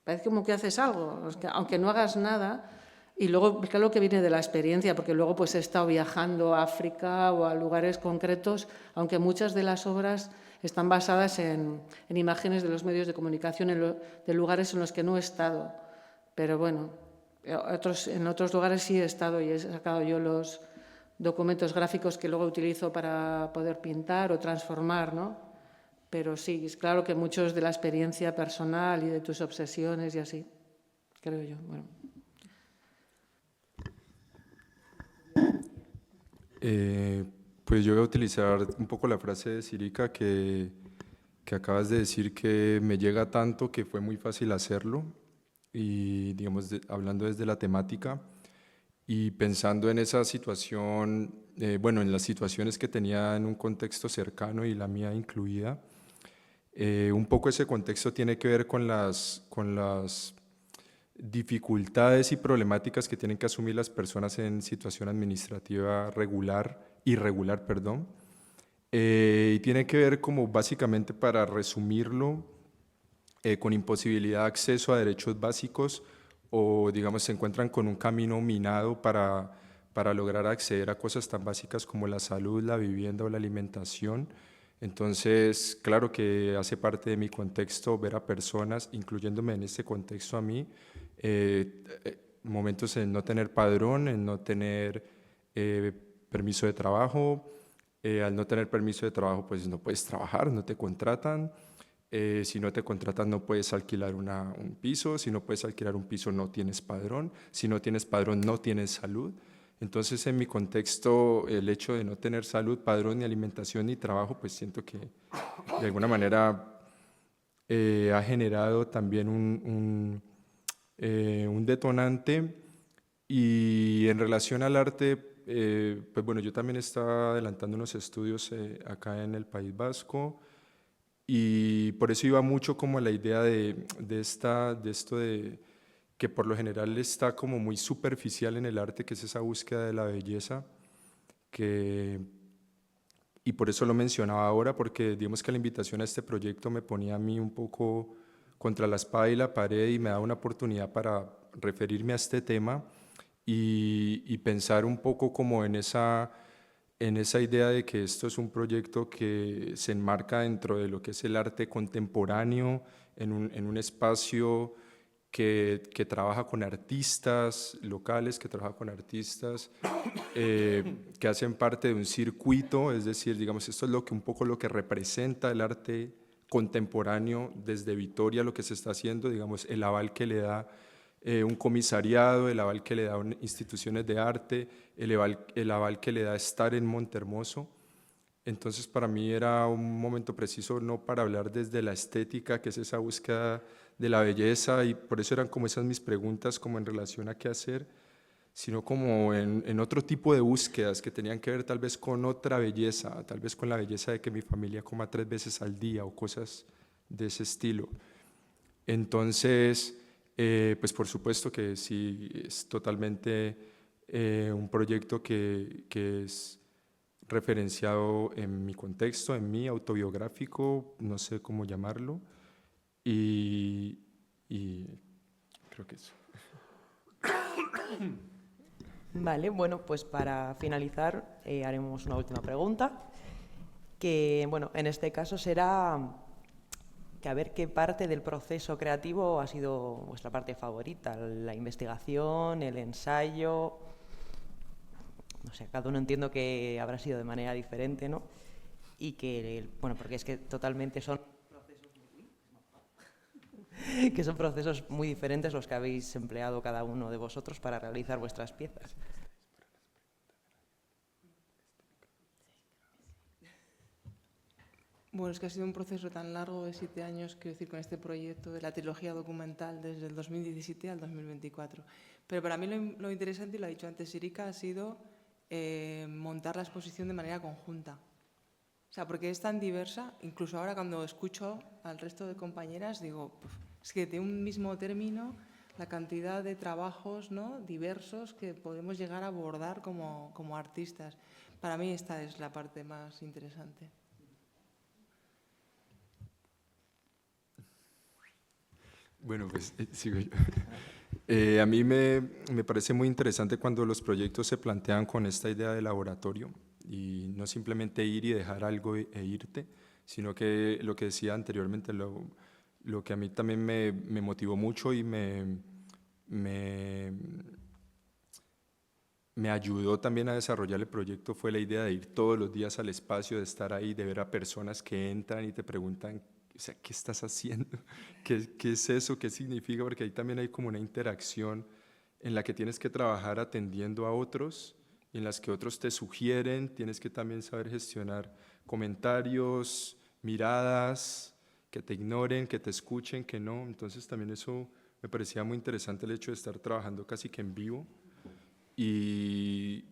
Parece como que haces algo, aunque no hagas nada. Y luego, claro que viene de la experiencia, porque luego pues he estado viajando a África o a lugares concretos, aunque muchas de las obras están basadas en imágenes de los medios de comunicación de lugares en los que no he estado. Pero bueno, en otros lugares sí he estado y he sacado yo los documentos gráficos que luego utilizo para poder pintar o transformar, ¿no? Pero sí, es claro que mucho es de la experiencia personal y de tus obsesiones y así, creo yo. Bueno. Pues yo voy a utilizar un poco la frase de Sirica que acabas de decir, que me llega tanto que fue muy fácil hacerlo, y digamos, hablando desde la temática y pensando en esa situación, en las situaciones que tenía en un contexto cercano y la mía incluida. Un poco ese contexto tiene que ver con las dificultades y problemáticas que tienen que asumir las personas en situación administrativa irregular, y tiene que ver, como básicamente, para resumirlo, con imposibilidad de acceso a derechos básicos, o digamos se encuentran con un camino minado para lograr acceder a cosas tan básicas como la salud, la vivienda o la alimentación. Entonces, claro que hace parte de mi contexto ver a personas, incluyéndome en este contexto a mí, momentos en no tener padrón, en no tener permiso de trabajo. Al no tener permiso de trabajo, pues no puedes trabajar, no te contratan. Si no te contratan, no puedes alquilar un piso. Si no puedes alquilar un piso, no tienes padrón. Si no tienes padrón, no tienes salud. Entonces, en mi contexto, el hecho de no tener salud, padrón, ni alimentación, ni trabajo, pues siento que de alguna manera ha generado también un detonante. Y en relación al arte, pues bueno, yo también estaba adelantando unos estudios acá en el País Vasco, y por eso iba mucho como a la idea de esto de que por lo general está como muy superficial en el arte, que es esa búsqueda de la belleza, y por eso lo mencionaba ahora, porque digamos que la invitación a este proyecto me ponía a mí un poco contra la espada y la pared, y me daba una oportunidad para referirme a este tema y pensar un poco como en esa idea de que esto es un proyecto que se enmarca dentro de lo que es el arte contemporáneo, en un espacio que trabaja con artistas locales, que trabaja con artistas que hacen parte de un circuito. Es decir, digamos, esto es un poco lo que representa el arte contemporáneo desde Vitoria lo que se está haciendo, digamos, el aval que le da un comisariado, el aval que le da instituciones de arte, el aval que le da estar en Montehermoso. Entonces, para mí era un momento preciso no para hablar desde la estética, que es esa búsqueda de la belleza, y por eso eran como esas mis preguntas como en relación a qué hacer, sino como en otro tipo de búsquedas que tenían que ver tal vez con otra belleza, tal vez con la belleza de que mi familia coma 3 veces al día o cosas de ese estilo. Entonces, pues por supuesto que sí, es totalmente un proyecto que es referenciado en mi contexto, en mi autobiográfico, no sé cómo llamarlo, y creo que eso. Vale, bueno, pues para finalizar haremos una última pregunta, que bueno, en este caso será que a ver qué parte del proceso creativo ha sido vuestra parte favorita, la investigación, el ensayo, no sé, cada uno entiendo que habrá sido de manera diferente, ¿no? Y que, bueno, porque es que totalmente son procesos muy diferentes los que habéis empleado cada uno de vosotros para realizar vuestras piezas. Bueno, es que ha sido un proceso tan largo de 7 años, quiero decir, con este proyecto de la trilogía documental desde el 2017 al 2024. Pero para mí lo interesante, y lo ha dicho antes Erika, ha sido montar la exposición de manera conjunta. O sea, porque es tan diversa, incluso ahora cuando escucho al resto de compañeras, digo, es que de un mismo término, la cantidad de trabajos, ¿no?, diversos que podemos llegar a abordar como artistas. Para mí esta es la parte más interesante. Bueno, pues sigo yo. A mí me parece muy interesante cuando los proyectos se plantean con esta idea de laboratorio y no simplemente ir y dejar algo e irte, sino que lo que decía anteriormente, lo que a mí también me motivó mucho y me ayudó también a desarrollar el proyecto fue la idea de ir todos los días al espacio, de estar ahí, de ver a personas que entran y te preguntan, o sea, ¿qué estás haciendo? ¿Qué es eso? ¿Qué significa? Porque ahí también hay como una interacción en la que tienes que trabajar atendiendo a otros, y en las que otros te sugieren, tienes que también saber gestionar comentarios, miradas, que te ignoren, que te escuchen, que no. Entonces también eso me parecía muy interesante, el hecho de estar trabajando casi que en vivo. Y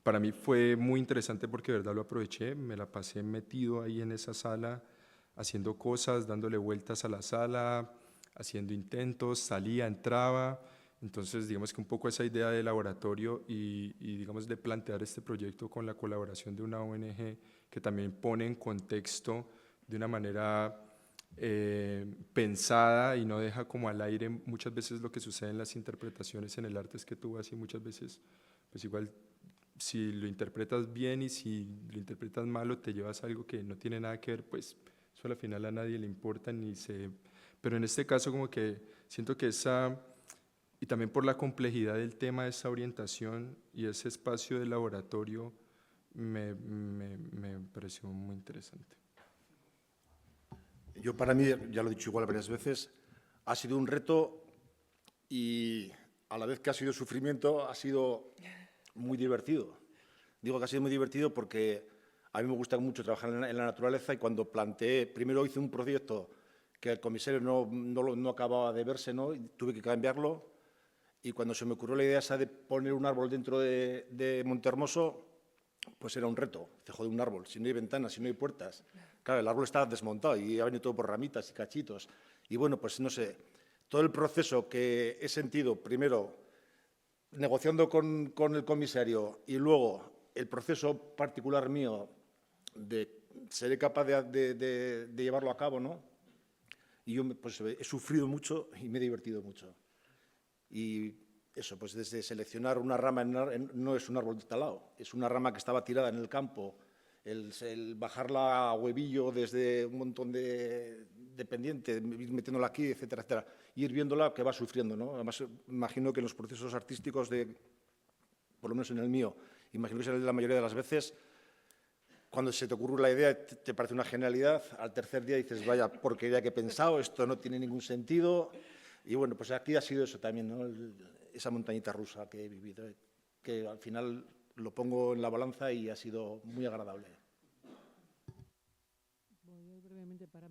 para mí fue muy interesante porque de verdad lo aproveché, me la pasé metido ahí en esa sala, haciendo cosas, dándole vueltas a la sala, haciendo intentos, salía, entraba. Entonces, digamos que un poco esa idea de laboratorio y digamos de plantear este proyecto con la colaboración de una ONG que también pone en contexto de una manera pensada y no deja como al aire. Muchas veces lo que sucede en las interpretaciones en el arte es que tú vas y muchas veces, pues igual, si lo interpretas bien y si lo interpretas malo, te llevas algo que no tiene nada que ver, pues eso al final a nadie le importa ni se... Pero en este caso como que siento que esa, y también por la complejidad del tema, esa orientación y ese espacio de laboratorio me pareció muy interesante. Yo para mí, ya lo he dicho igual varias veces, ha sido un reto y a la vez que ha sido sufrimiento, ha sido muy divertido. Digo que ha sido muy divertido porque a mí me gusta mucho trabajar en la naturaleza y cuando planteé, primero hice un proyecto que el comisario no acababa de verse, ¿no? Y tuve que cambiarlo, y cuando se me ocurrió la idea esa de poner un árbol dentro de Montehermoso, pues era un reto. Dice, joder, un árbol, si no hay ventanas, si no hay puertas. Claro, el árbol estaba desmontado y ha venido todo por ramitas y cachitos. Y bueno, pues no sé, todo el proceso que he sentido, primero negociando con el comisario y luego el proceso particular mío de seré capaz de llevarlo a cabo, ¿no? Y yo pues, he sufrido mucho y me he divertido mucho. Y eso, pues desde seleccionar una rama, no es un árbol talado, es una rama que estaba tirada en el campo, el bajarla a huevillo desde un montón de pendiente, ir metiéndola aquí, etcétera, etcétera, y ir viéndola que va sufriendo, ¿no? Además, imagino que en los procesos artísticos, por lo menos en el mío, imagino que es la mayoría de las veces, cuando se te ocurre la idea te parece una genialidad, al tercer día dices, vaya porquería que he pensado, esto no tiene ningún sentido. Y bueno, pues aquí ha sido eso también, ¿no? Esa montañita rusa que he vivido, que al final lo pongo en la balanza y ha sido muy agradable. Para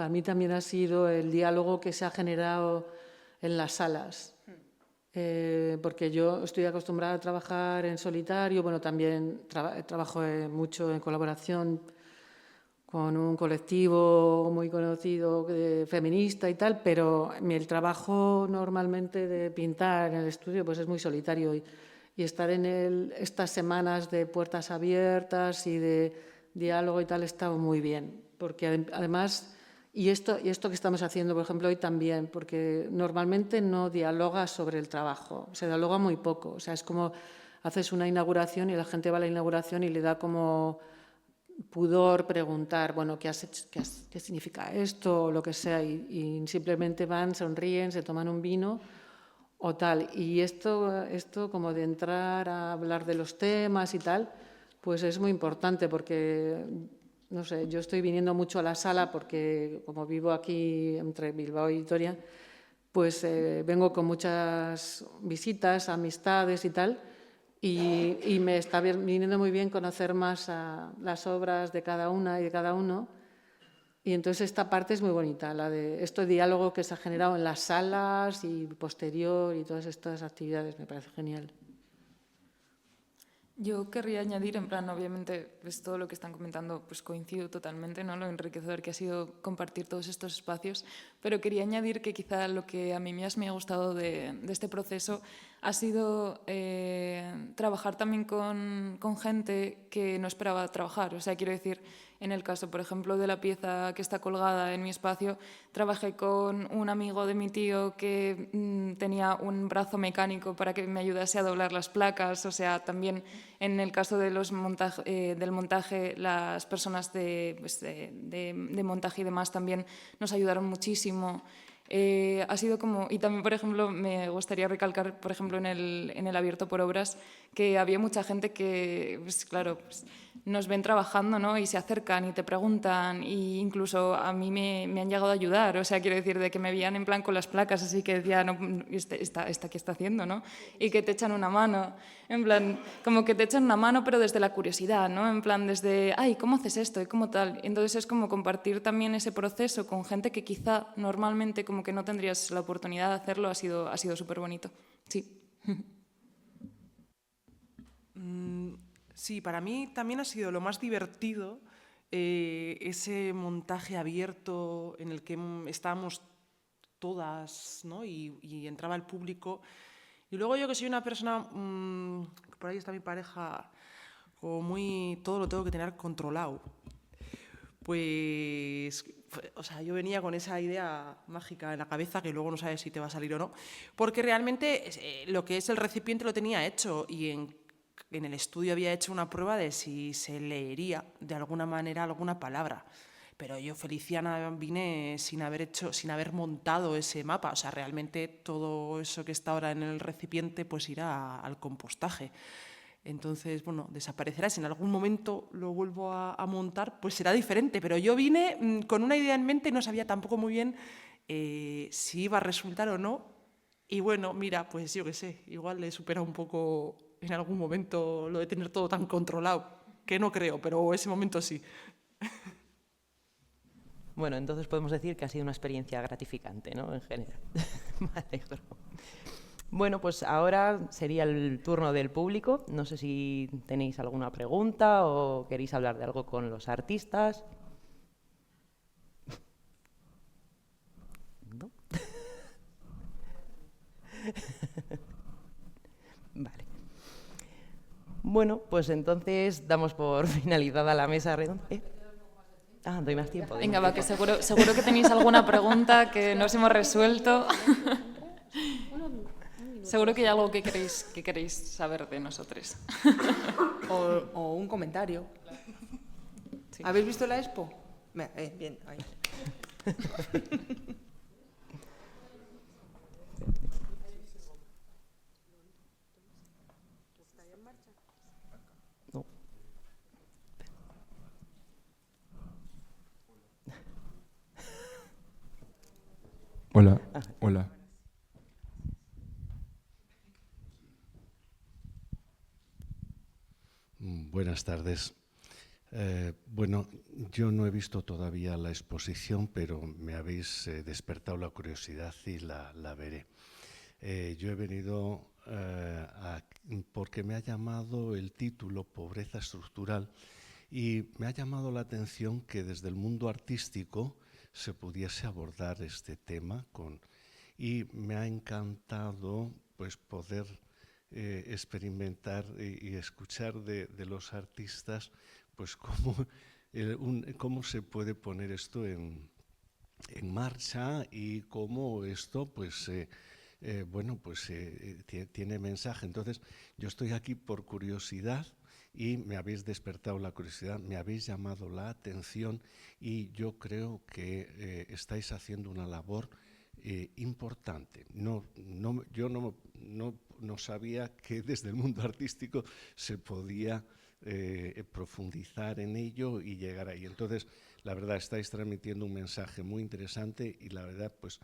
mí también ha sido el diálogo que se ha generado en las salas, porque yo estoy acostumbrada a trabajar en solitario, bueno, también trabajo mucho en colaboración con un colectivo muy conocido feminista y tal, pero el trabajo normalmente de pintar en el estudio pues es muy solitario y estar en estas semanas de puertas abiertas y de diálogo y tal está muy bien, porque además, y esto que estamos haciendo, por ejemplo, hoy también, porque normalmente no dialogas sobre el trabajo, se dialoga muy poco, o sea, es como haces una inauguración y la gente va a la inauguración y le da como pudor preguntar, bueno, ¿qué has hecho? ¿Qué significa esto? O lo que sea, y simplemente van, sonríen, se toman un vino o tal. Y esto como de entrar a hablar de los temas y tal, pues es muy importante porque, no sé, yo estoy viniendo mucho a la sala porque como vivo aquí entre Bilbao y Vitoria, pues vengo con muchas visitas, amistades y tal, y me está viniendo muy bien conocer más a las obras de cada una y de cada uno. Y entonces esta parte es muy bonita, la de este diálogo que se ha generado en las salas y posterior y todas estas actividades, me parece genial. Yo querría añadir, en plan, obviamente, pues todo lo que están comentando, pues coincido totalmente, ¿no? Lo enriquecedor que ha sido compartir todos estos espacios, pero quería añadir que quizá lo que a mí más me ha gustado de este proceso ha sido trabajar también con gente que no esperaba trabajar. O sea, quiero decir, en el caso, por ejemplo, de la pieza que está colgada en mi espacio, trabajé con un amigo de mi tío que tenía un brazo mecánico para que me ayudase a doblar las placas. O sea, también en el caso de del montaje, las personas de montaje y demás también nos ayudaron muchísimo. Ha sido como, y también, por ejemplo, me gustaría recalcar, por ejemplo, en el abierto por obras, que había mucha gente que, pues, claro, pues, nos ven trabajando, ¿no? Y se acercan y te preguntan, e incluso a mí me han llegado a ayudar. O sea, quiero decir, de que me veían en plan con las placas, así que decía, no, ¿esta qué está haciendo, no? Y que te echan una mano, en plan, como que te echan una mano, pero desde la curiosidad, ¿no? En plan, desde, ay, ¿cómo haces esto? Y cómo tal. Entonces es como compartir también ese proceso con gente que quizá normalmente como que no tendrías la oportunidad de hacerlo, ha sido súper bonito. Sí. Sí, para mí también ha sido lo más divertido ese montaje abierto en el que estábamos todas, ¿no? y entraba el público. Y luego yo, que soy una persona, por ahí está mi pareja, como muy, todo lo tengo que tener controlado. Pues, o sea, yo venía con esa idea mágica en la cabeza que luego no sabes si te va a salir o no, porque realmente lo que es el recipiente lo tenía hecho y en el estudio había hecho una prueba de si se leería de alguna manera alguna palabra. Pero yo, Feliciana, vine sin haber montado ese mapa. O sea, realmente todo eso que está ahora en el recipiente pues irá al compostaje. Entonces, bueno, desaparecerá. Si en algún momento lo vuelvo a montar, pues será diferente. Pero yo vine con una idea en mente y no sabía tampoco muy bien si iba a resultar o no. Y bueno, mira, pues yo qué sé, igual le supera un poco en algún momento lo de tener todo tan controlado, que no creo, pero ese momento sí. Bueno, entonces podemos decir que ha sido una experiencia gratificante, ¿no? En general. Me alegro. Bueno, pues ahora sería el turno del público. No sé si tenéis alguna pregunta o queréis hablar de algo con los artistas. ¿No? Vale. Bueno, pues entonces damos por finalizada la mesa redonda. Doy más tiempo. Venga, va, que seguro que tenéis alguna pregunta que no os hemos resuelto. Seguro que hay algo que queréis saber de nosotros. O un comentario. Sí. ¿Habéis visto la expo? Bien, ahí. No. Hola, hola. Buenas tardes. Bueno, yo no he visto todavía la exposición, pero me habéis despertado la curiosidad y la veré. Yo he venido porque me ha llamado el título Pobreza estructural y me ha llamado la atención que desde el mundo artístico se pudiese abordar este tema y me ha encantado pues poder experimentar y escuchar de los artistas pues cómo se puede poner esto en marcha y cómo esto pues tiene mensaje. Entonces yo estoy aquí por curiosidad y me habéis despertado la curiosidad, me habéis llamado la atención y yo creo que estáis haciendo una labor importante. Yo no sabía que desde el mundo artístico se podía profundizar en ello y llegar ahí. Entonces, la verdad, estáis transmitiendo un mensaje muy interesante y la verdad, pues,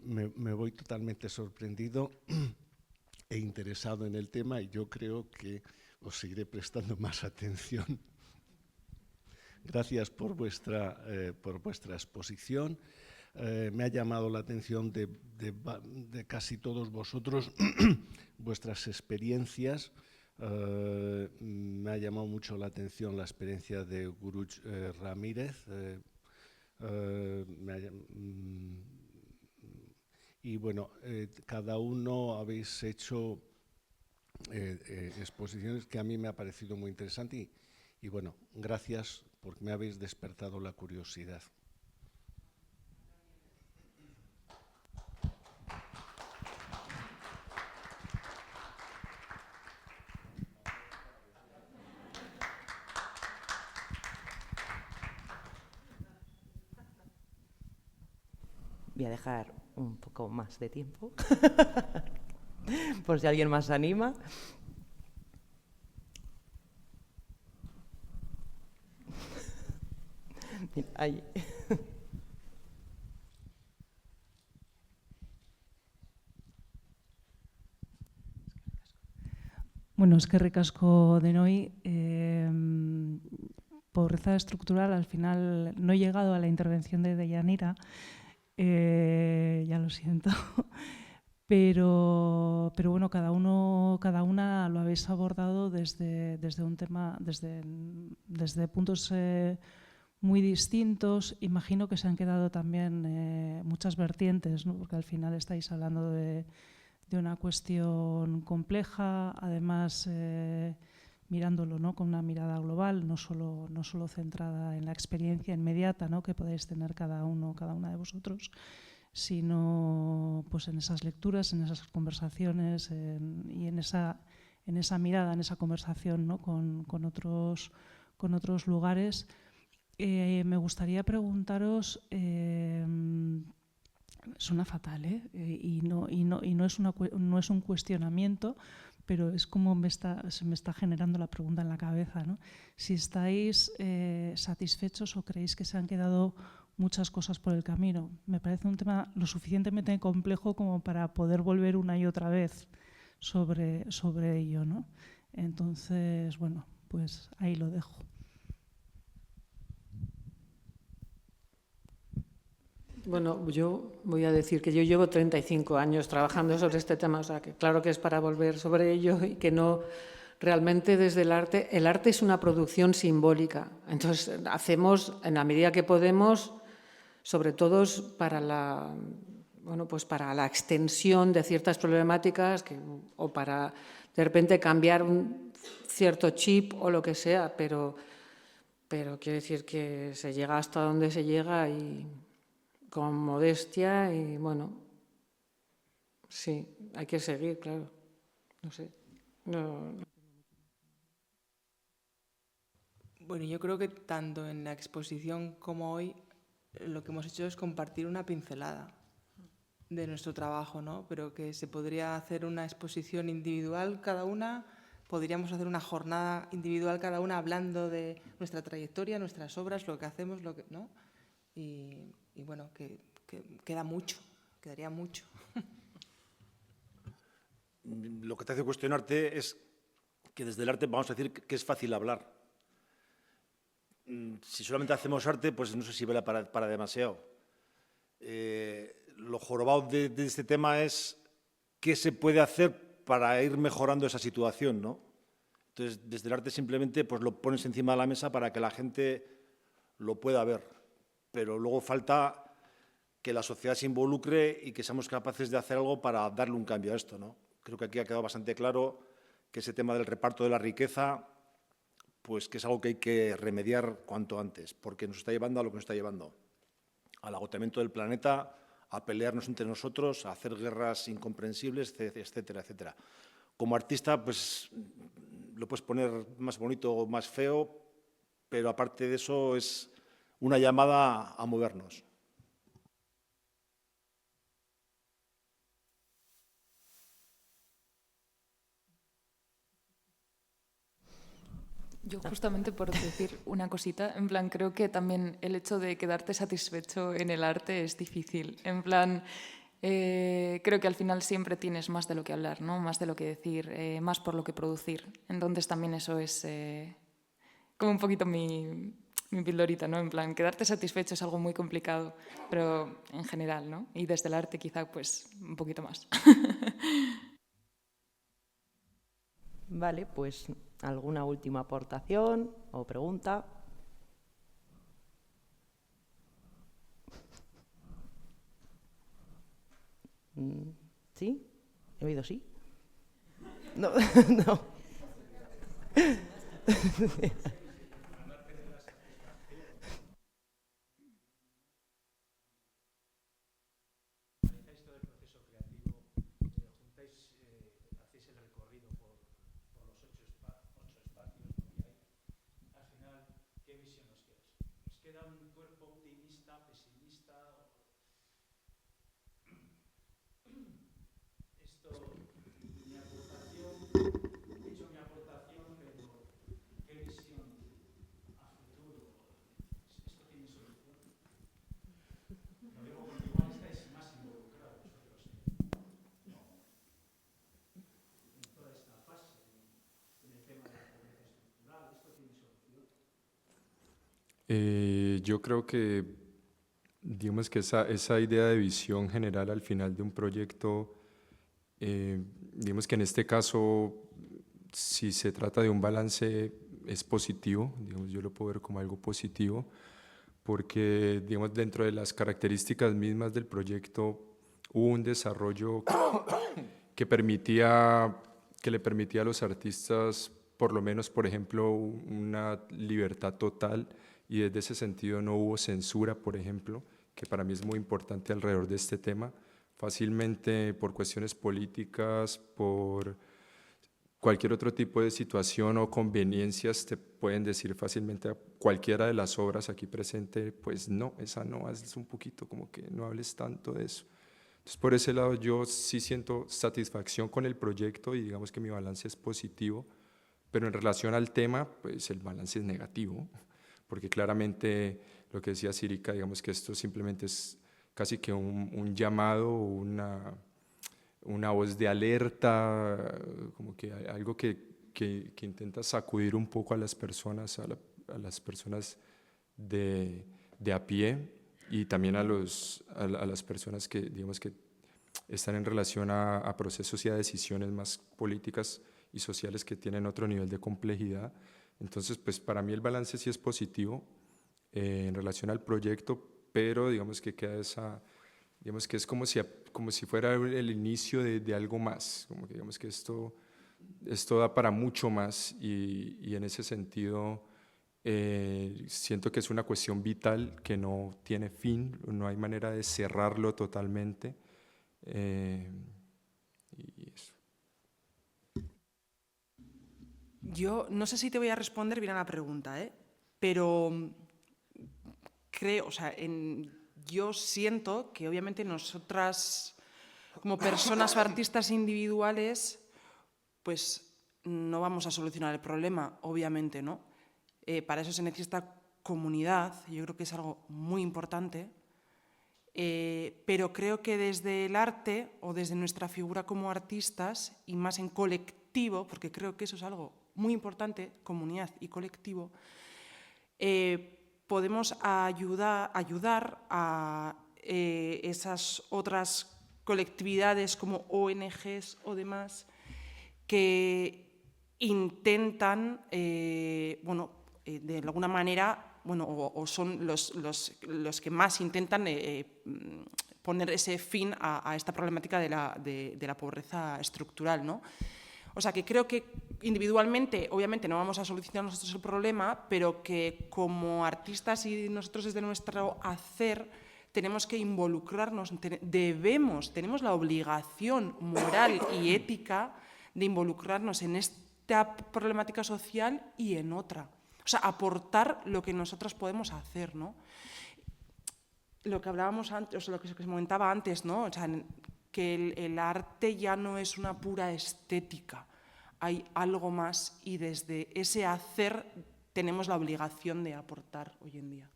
me voy totalmente sorprendido e interesado en el tema y yo creo que os seguiré prestando más atención. Gracias por vuestra exposición. Me ha llamado la atención de casi todos vosotros vuestras experiencias. Me ha llamado mucho la atención la experiencia de Guruj Ramírez. Y bueno, cada uno habéis hecho exposiciones que a mí me ha parecido muy interesante y bueno, gracias porque me habéis despertado la curiosidad. Voy a dejar un poco más de tiempo por si alguien más se anima. Mira, ahí. Bueno, eskerrik asko denoi. Pobreza estructural, al final no he llegado a la intervención de Deyanira, ya lo siento, pero bueno, cada una lo habéis abordado desde un tema, desde puntos muy distintos. Imagino que se han quedado también muchas vertientes, ¿no? Porque al final estáis hablando de una cuestión compleja, además mirándolo, ¿no?, con una mirada global, no solo centrada en la experiencia inmediata, ¿no?, que podéis tener cada una de vosotros, sino pues en esas lecturas, en esas conversaciones y en esa mirada, en esa conversación, ¿no?, con otros lugares. Me gustaría preguntaros, suena fatal, y no es un cuestionamiento, pero es como se me está generando la pregunta en la cabeza, ¿no? Si estáis satisfechos o creéis que se han quedado muchas cosas por el camino. Me parece un tema lo suficientemente complejo como para poder volver una y otra vez sobre ello, ¿no? Entonces, bueno, pues ahí lo dejo. Bueno, yo voy a decir que yo llevo 35 años trabajando sobre este tema, o sea, que claro que es para volver sobre ello y que no realmente desde el arte es una producción simbólica. Entonces, hacemos en la medida que podemos, sobre todo para la extensión de ciertas problemáticas o para de repente cambiar un cierto chip o lo que sea, pero quiero decir que se llega hasta donde se llega y con modestia y, bueno, sí, hay que seguir, claro. No sé. No. Bueno, yo creo que tanto en la exposición como hoy lo que hemos hecho es compartir una pincelada de nuestro trabajo, ¿no? Pero que se podría hacer una exposición individual cada una, podríamos hacer una jornada individual cada una hablando de nuestra trayectoria, nuestras obras, lo que hacemos, ¿no? Y bueno, que queda mucho quedaría mucho. Lo que te hace cuestionarte es que desde el arte vamos a decir que es fácil hablar. Si solamente hacemos arte, pues no sé si vale para demasiado. Lo jorobado de este tema es qué se puede hacer para ir mejorando esa situación, ¿no? Entonces, desde el arte simplemente pues, lo pones encima de la mesa para que la gente lo pueda ver. Pero luego falta que la sociedad se involucre y que seamos capaces de hacer algo para darle un cambio a esto, ¿no? Creo que aquí ha quedado bastante claro que ese tema del reparto de la riqueza, pues que es algo que hay que remediar cuanto antes, porque nos está llevando a lo que nos está llevando, al agotamiento del planeta, a pelearnos entre nosotros, a hacer guerras incomprensibles, etcétera, etcétera. Como artista, pues lo puedes poner más bonito o más feo, pero aparte de eso es una llamada a movernos. Yo justamente por decir una cosita, en plan, creo que también el hecho de quedarte satisfecho en el arte es difícil. En plan, creo que al final siempre tienes más de lo que hablar, ¿no? Más de lo que decir, más por lo que producir. Entonces también eso es como un poquito mi pildorita, ¿no? En plan, quedarte satisfecho es algo muy complicado, pero en general, ¿no? Y desde el arte quizá pues un poquito más. Vale, pues ¿alguna última aportación o pregunta? ¿Sí? ¿He oído sí? No, no. Yo creo que, digamos que esa idea de visión general al final de un proyecto, digamos que en este caso, si se trata de un balance, es positivo, digamos, yo lo puedo ver como algo positivo, porque, digamos, dentro de las características mismas del proyecto hubo un desarrollo que le permitía a los artistas, por lo menos, por ejemplo, una libertad total, y desde ese sentido no hubo censura, por ejemplo, que para mí es muy importante alrededor de este tema. Fácilmente, por cuestiones políticas, por cualquier otro tipo de situación o conveniencias, te pueden decir fácilmente a cualquiera de las obras aquí presente, pues no, esa no, es un poquito como que no hables tanto de eso. Entonces, por ese lado, yo sí siento satisfacción con el proyecto y digamos que mi balance es positivo, pero en relación al tema, pues el balance es negativo, porque claramente lo que decía Sirica, digamos que esto simplemente es casi que un llamado, una voz de alerta, como que algo que intenta sacudir un poco a las personas, a las personas de a pie y también a las personas que, digamos, que están en relación a procesos y a decisiones más políticas y sociales que tienen otro nivel de complejidad. Entonces, pues para mí el balance sí es positivo en relación al proyecto, pero digamos que queda digamos que es como si fuera el inicio de algo más, como que digamos que esto da para mucho más y en ese sentido siento que es una cuestión vital que no tiene fin, no hay manera de cerrarlo totalmente y eso. Yo no sé si te voy a responder bien a la pregunta, pero creo, o sea, yo siento que obviamente nosotras, como personas o artistas individuales, pues no vamos a solucionar el problema, obviamente, ¿no? Para eso se necesita comunidad, yo creo que es algo muy importante. pero creo que desde el arte o desde nuestra figura como artistas y más en colectivo, porque creo que eso es algo muy importante, comunidad y colectivo, podemos ayudar a esas otras colectividades como ONGs o demás que intentan, de alguna manera, o son los que más intentan poner ese fin a esta problemática de la pobreza estructural, ¿no? O sea, que creo que individualmente, obviamente, no vamos a solucionar nosotros el problema, pero que como artistas y nosotros desde nuestro hacer tenemos que involucrarnos, tenemos la obligación moral y ética de involucrarnos en esta problemática social y en otra. O sea, aportar lo que nosotros podemos hacer, ¿no? Lo que hablábamos antes, o lo que se comentaba antes, ¿no? O sea, que el arte ya no es una pura estética, hay algo más y desde ese hacer tenemos la obligación de aportar hoy en día.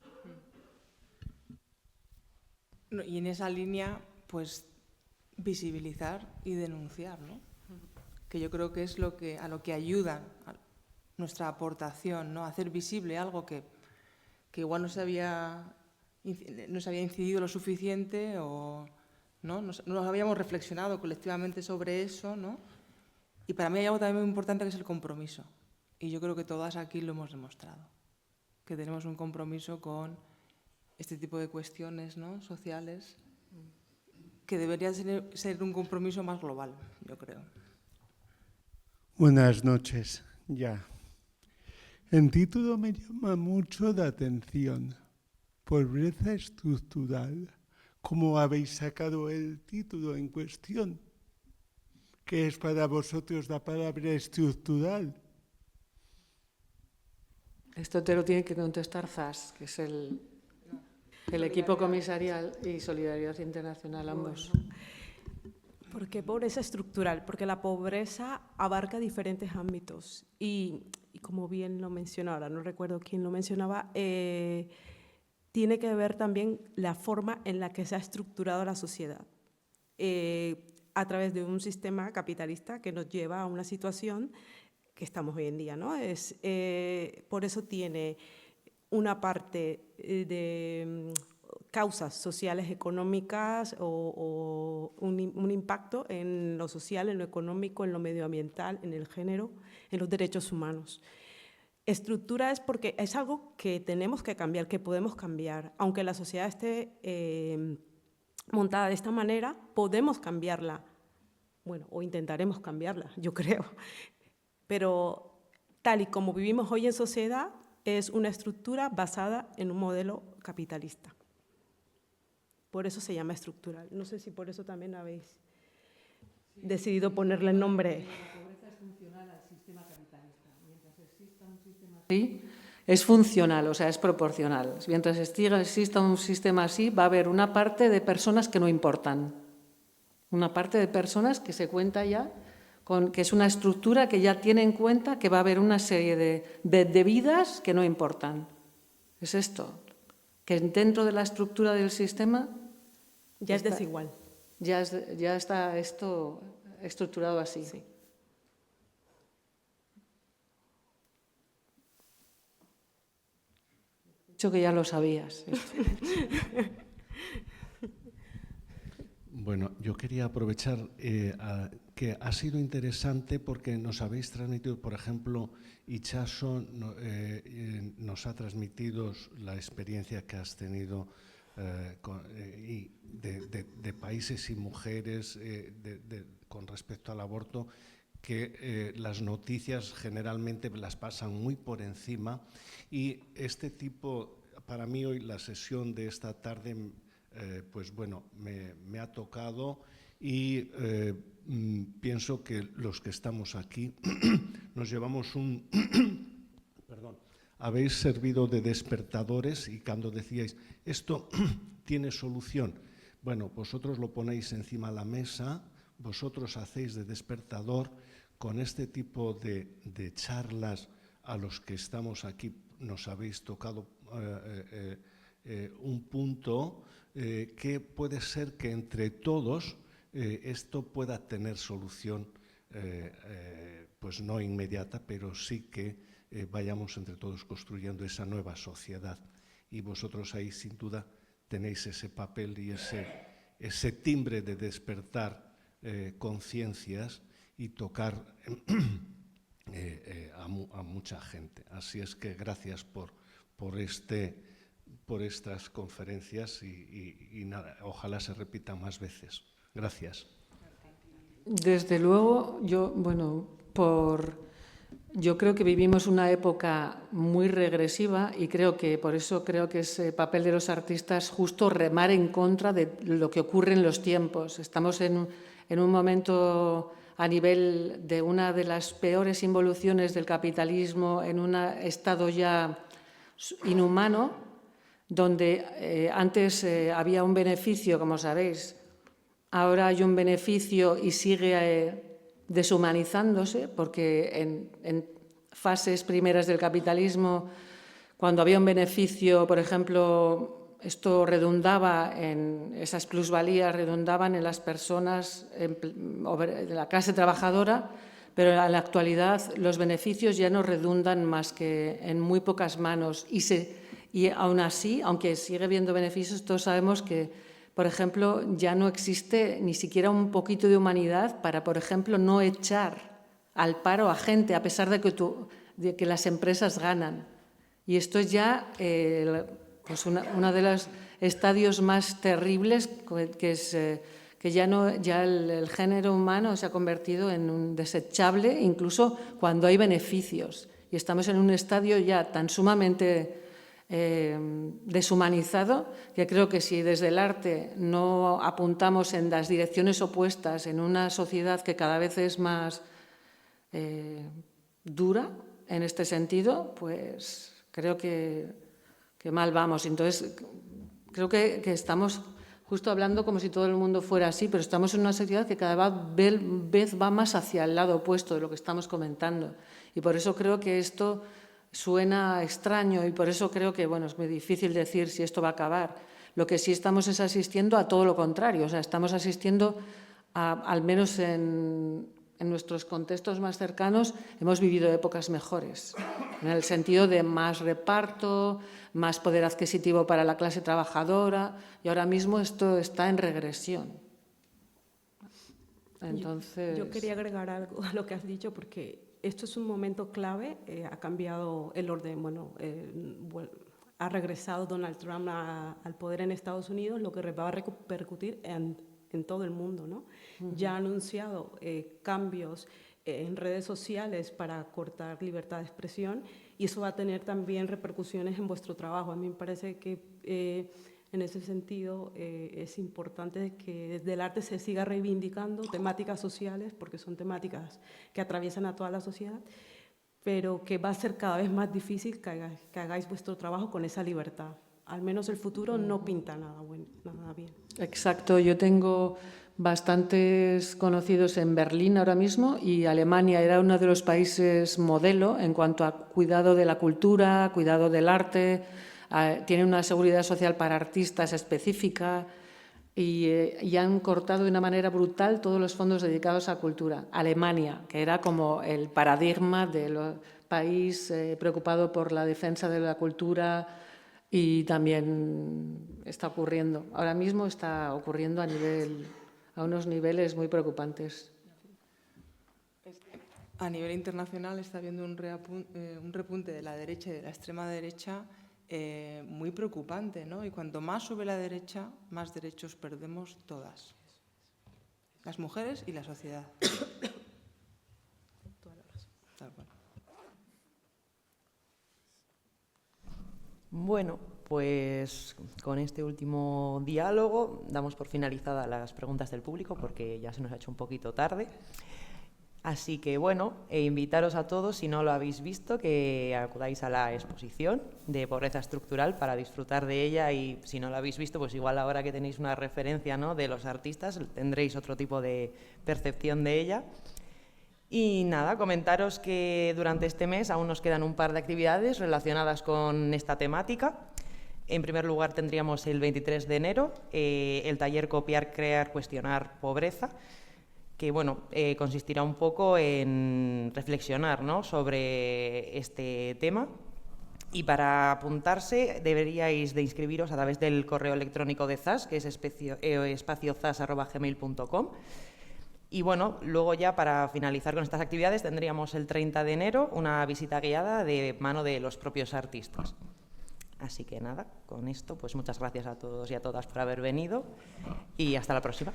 Y en esa línea, pues, visibilizar y denunciar, ¿no? Que yo creo que es a lo que ayuda nuestra aportación, ¿no? Hacer visible algo que igual no se había incidido lo suficiente o no habíamos reflexionado colectivamente sobre eso, ¿no? Y para mí hay algo también muy importante que es el compromiso. Y yo creo que todas aquí lo hemos demostrado, que tenemos un compromiso con este tipo de cuestiones, ¿no? Sociales, que debería ser un compromiso más global, yo creo. Buenas noches, ya. El título me llama mucho la atención. Pobreza estructural. ¿Cómo habéis sacado el título en cuestión? ¿Qué es para vosotros la palabra estructural? Esto te lo tiene que contestar ZAS, que es el equipo comisarial y Solidaridad Internacional, ambos. Bueno, ¿por qué pobreza estructural? Porque la pobreza abarca diferentes ámbitos y como bien lo mencionó, ahora no recuerdo quién lo mencionaba, tiene que ver también la forma en la que se ha estructurado la sociedad a través de un sistema capitalista que nos lleva a una situación que estamos hoy en día, ¿no? Por eso tiene una parte de causas sociales, económicas o un impacto en lo social, en lo económico, en lo medioambiental, en el género, en los derechos humanos. Estructura es porque es algo que tenemos que cambiar, que podemos cambiar. Aunque la sociedad esté montada de esta manera, podemos cambiarla. Bueno, o intentaremos cambiarla, yo creo. Pero tal y como vivimos hoy en sociedad, es una estructura basada en un modelo capitalista. Por eso se llama estructural. No sé si por eso también habéis decidido ponerle el nombre. La pobreza es funcional al sistema capitalista. Mientras exista un sistema así, es funcional, o sea, es proporcional. Mientras exista un sistema así, va a haber una parte de personas que no importan. Una parte de personas que se cuenta ya, que es una estructura que ya tiene en cuenta que va a haber una serie de vidas que no importan. Es esto, que dentro de la estructura del sistema ya es desigual. Ya está esto estructurado así. Sí. He dicho que ya lo sabías. Bueno, yo quería aprovechar que ha sido interesante porque nos habéis transmitido, por ejemplo, Itxaso nos ha transmitido la experiencia que has tenido de países y mujeres con respecto al aborto, que las noticias generalmente las pasan muy por encima y este tipo, para mí hoy la sesión de esta tarde, pues bueno, me ha tocado y pienso que los que estamos aquí nos llevamos perdón, habéis servido de despertadores y cuando decíais, esto tiene solución, bueno, vosotros lo ponéis encima de la mesa, vosotros hacéis de despertador con este tipo de charlas a los que estamos aquí, nos habéis tocado un punto que puede ser que entre todos esto pueda tener solución, pues no inmediata, pero sí que vayamos entre todos construyendo esa nueva sociedad. Y vosotros ahí, sin duda, tenéis ese papel y ese timbre de despertar conciencias y tocar a mucha gente. Así es que gracias por estas conferencias y nada, ojalá se repitan más veces. Gracias. Desde luego, yo creo que vivimos una época muy regresiva y por eso creo que es papel de los artistas justo remar en contra de lo que ocurre en los tiempos. Estamos en un momento a nivel de una de las peores involuciones del capitalismo, en un estado ya inhumano, donde antes había un beneficio, como sabéis, ahora hay un beneficio y sigue deshumanizándose, porque en fases primeras del capitalismo, cuando había un beneficio, por ejemplo, esto redundaba en esas plusvalías, redundaban en las personas de la clase trabajadora, pero en la actualidad los beneficios ya no redundan más que en muy pocas manos. Y aún así, aunque sigue habiendo beneficios, todos sabemos que, por ejemplo, ya no existe ni siquiera un poquito de humanidad para, por ejemplo, no echar al paro a gente, a pesar de que las empresas ganan. Y esto es ya pues uno de los estadios más terribles, que es que ya el género humano se ha convertido en un desechable, incluso cuando hay beneficios. Y estamos en un estadio ya tan sumamente deshumanizado, que creo que si desde el arte no apuntamos en las direcciones opuestas, en una sociedad que cada vez es más dura en este sentido, pues creo que mal vamos. Entonces, creo que estamos justo hablando como si todo el mundo fuera así, pero estamos en una sociedad que cada vez va más hacia el lado opuesto de lo que estamos comentando. Y por eso creo que esto suena extraño y por eso creo que, es muy difícil decir si esto va a acabar. Lo que sí estamos es asistiendo a todo lo contrario, o sea, estamos asistiendo al menos en nuestros contextos más cercanos, hemos vivido épocas mejores, en el sentido de más reparto, más poder adquisitivo para la clase trabajadora, y ahora mismo esto está en regresión. Entonces, yo quería agregar algo a lo que has dicho, porque esto es un momento clave, ha cambiado el orden, ha regresado Donald Trump al poder en Estados Unidos, lo que va a repercutir en todo el mundo, ¿no? Ya ha anunciado cambios en redes sociales para cortar libertad de expresión, y eso va a tener también repercusiones en vuestro trabajo. A mí me parece que en ese sentido es importante que desde el arte se siga reivindicando temáticas sociales, porque son temáticas que atraviesan a toda la sociedad, pero que va a ser cada vez más difícil que hagáis vuestro trabajo con esa libertad. Al menos el futuro no pinta nada bien. Exacto, yo tengo bastantes conocidos en Berlín ahora mismo, y Alemania era uno de los países modelo en cuanto a cuidado de la cultura, cuidado del arte, tiene una seguridad social para artistas específica y han cortado de una manera brutal todos los fondos dedicados a cultura. Alemania, que era como el paradigma del país preocupado por la defensa de la cultura, y también está ocurriendo, ahora mismo está ocurriendo a unos niveles muy preocupantes. A nivel internacional está habiendo un repunte de la derecha y de la extrema derecha muy preocupante, ¿no? Y cuanto más sube la derecha, más derechos perdemos todas, las mujeres y la sociedad. Tal cual. Bueno, pues con este último diálogo damos por finalizadas las preguntas del público, porque ya se nos ha hecho un poquito tarde. Así que invitaros a todos, si no lo habéis visto, que acudáis a la exposición de pobreza estructural para disfrutar de ella, y si no lo habéis visto, pues igual ahora que tenéis una referencia, ¿no?, de los artistas, tendréis otro tipo de percepción de ella. Y nada, comentaros que durante este mes aún nos quedan un par de actividades relacionadas con esta temática. En primer lugar tendríamos el 23 de enero el taller Copiar, Crear, Cuestionar, Pobreza, que bueno, consistirá un poco en reflexionar, ¿no?, sobre este tema. Y para apuntarse deberíais de inscribiros a través del correo electrónico de ZAS, que es espaciozas@gmail.com. Y bueno, luego ya para finalizar con estas actividades tendríamos el 30 de enero una visita guiada de mano de los propios artistas. Así que nada, con esto pues muchas gracias a todos y a todas por haber venido y hasta la próxima.